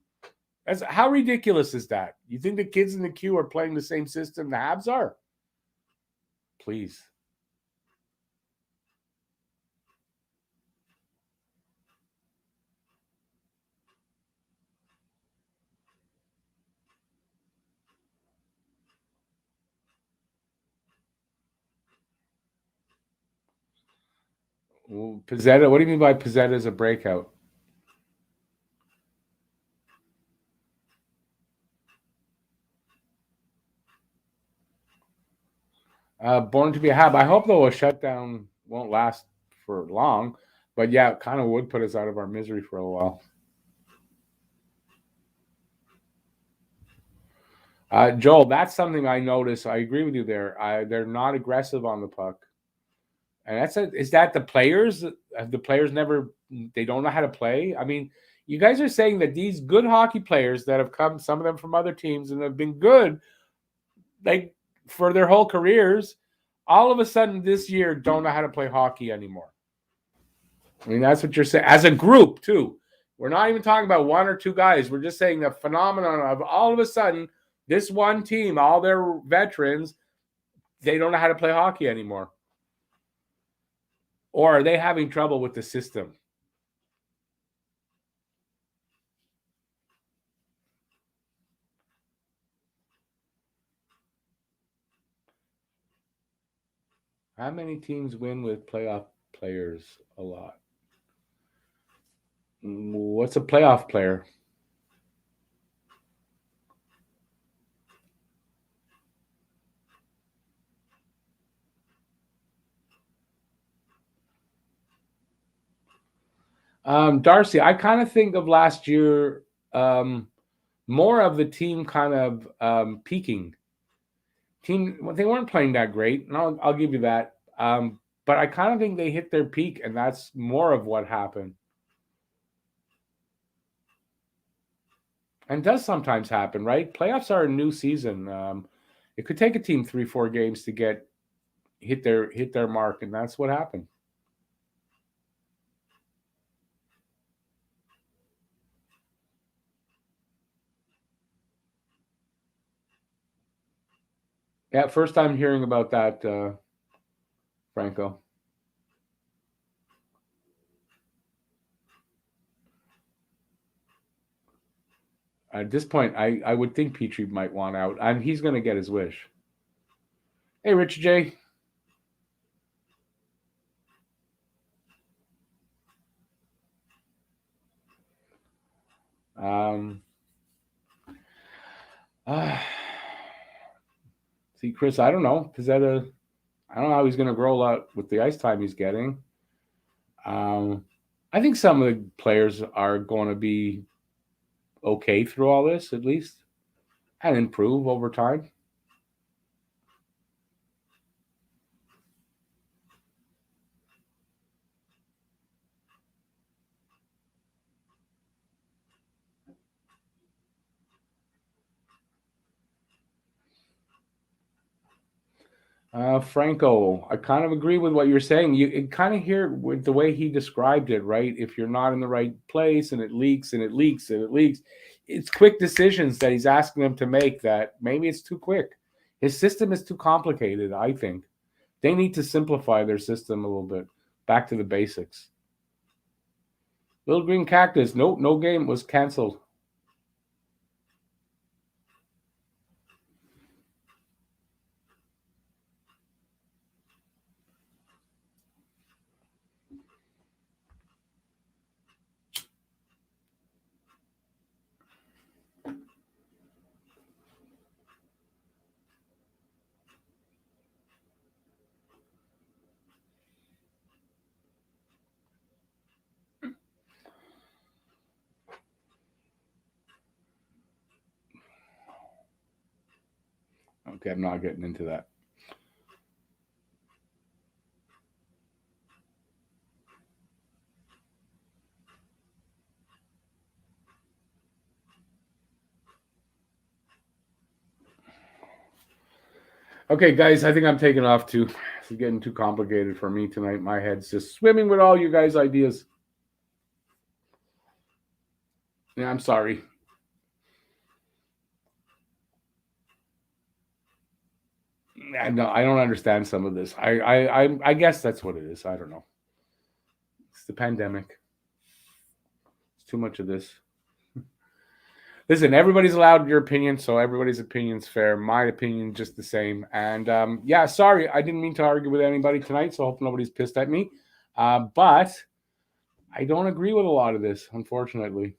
[SPEAKER 1] How ridiculous is that? You think the kids in the queue are playing the same system the Habs are? Please. Well, Pizzetta, what do you mean by Pizzetta is a breakout? Born to be a Hab. I hope, though, a shutdown won't last for long. But yeah, it kind of would put us out of our misery for a while. Joel, that's something I notice. I agree with you there. They're not aggressive on the puck. And is that the players? Have the players never, they don't know how to play? I mean, you guys are saying that these good hockey players that have come, some of them from other teams and have been good, like for their whole careers, all of a sudden this year don't know how to play hockey anymore. I mean, that's what you're saying. As a group, too. We're not even talking about one or two guys. We're just saying the phenomenon of all of a sudden, this one team, all their veterans, they don't know how to play hockey anymore. Or are they having trouble with the system? How many teams win with playoff players? A lot. What's a playoff player? Darcy, I kind of think of last year more of the team kind of peaking. Team, they weren't playing that great, and I'll give you that. But I kind of think they hit their peak, and that's more of what happened. And does sometimes happen, right? Playoffs are a new season. It could take a team 3-4 games to hit their mark, and that's what happened. Yeah, first time hearing about that, Franco. At this point, I would think Petrie might want out, and he's going to get his wish. Hey, Rich J. Um, uh, see, Chris, I don't know. I don't know how he's going to grow up with the ice time he's getting. I think some of the players are going to be okay through all this, at least, and improve over time. Franco, I kind of agree with what you're saying. You kind of hear with the way he described it, right? If you're not in the right place and it leaks and it leaks and it leaks, it's quick decisions that he's asking them to make that maybe it's too quick. His system is too complicated, I think. They need to simplify their system a little bit. Back to the basics. Little Green Cactus, no game was canceled. Okay, I'm not getting into that. Okay, guys, I think I'm taking off too. It's getting too complicated for me tonight. My head's just swimming with all you guys' ideas. Yeah, I'm sorry. No, I don't understand some of this. I guess that's what it is. I don't know. It's the pandemic. It's too much of this. Listen, everybody's allowed your opinion, so everybody's opinion's fair. My opinion just the same. And yeah, sorry, I didn't mean to argue with anybody tonight, so I hope nobody's pissed at me. But I don't agree with a lot of this, unfortunately.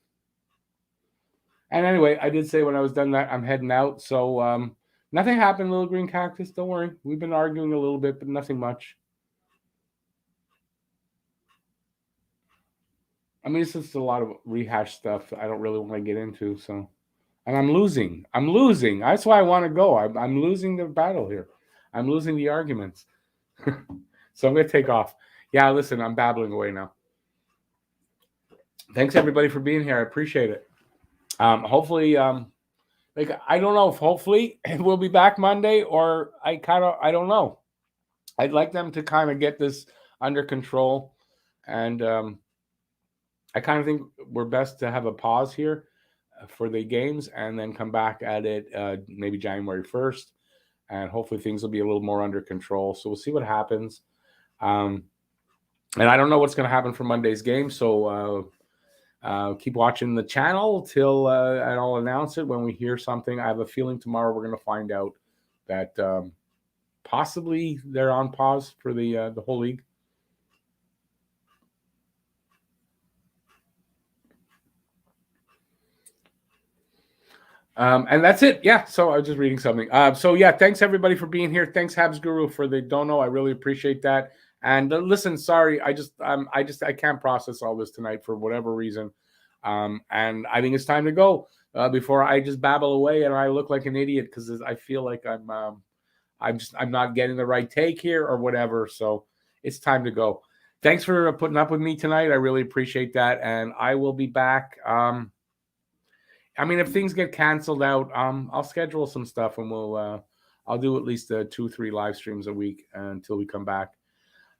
[SPEAKER 1] And anyway, I did say when I was done that I'm heading out. So nothing happened, Little Green Cactus. Don't worry. We've been arguing a little bit, but nothing much. I mean, it's just a lot of rehashed stuff I don't really want to get into. So, and I'm losing. I'm losing. That's why I want to go. I'm losing the battle here. I'm losing the arguments. So I'm going to take off. Yeah, listen, I'm babbling away now. Thanks everybody for being here. I appreciate it. Hopefully, like I don't know if hopefully we'll be back Monday or I don't know. I'd like them to kind of get this under control, and I kind of think we're best to have a pause here for the games and then come back at it maybe January 1st, and hopefully things will be a little more under control. So we'll see what happens. And I don't know what's going to happen for Monday's game, so keep watching the channel till and I'll announce it when we hear something. I have a feeling tomorrow we're going to find out that possibly they're on pause for the whole league. And that's it. Yeah. So I was just reading something. So yeah, thanks everybody for being here. Thanks Habs Guru for the dono. I really appreciate that. And listen, sorry, I can't process all this tonight for whatever reason. And I think it's time to go before I just babble away and I look like an idiot because I feel like I'm not getting the right take here or whatever. So it's time to go. Thanks for putting up with me tonight. I really appreciate that. And I will be back. I mean, if things get canceled out, I'll schedule some stuff and I'll do at least 2-3 live streams a week until we come back.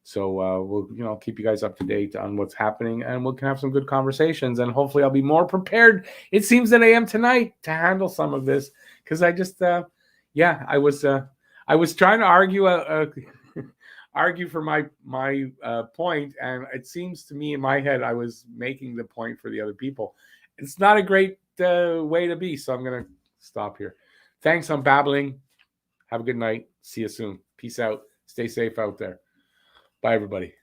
[SPEAKER 1] So we'll keep you guys up to date on what's happening, and we can have some good conversations. And hopefully, I'll be more prepared. It seems than I am tonight to handle some of this because I just I was trying to argue for my point, and it seems to me in my head I was making the point for the other people. It's not a great way to be, so I'm gonna stop here. Thanks. I'm babbling. Have a good night. See you soon. Peace out. Stay safe out there. Bye, everybody.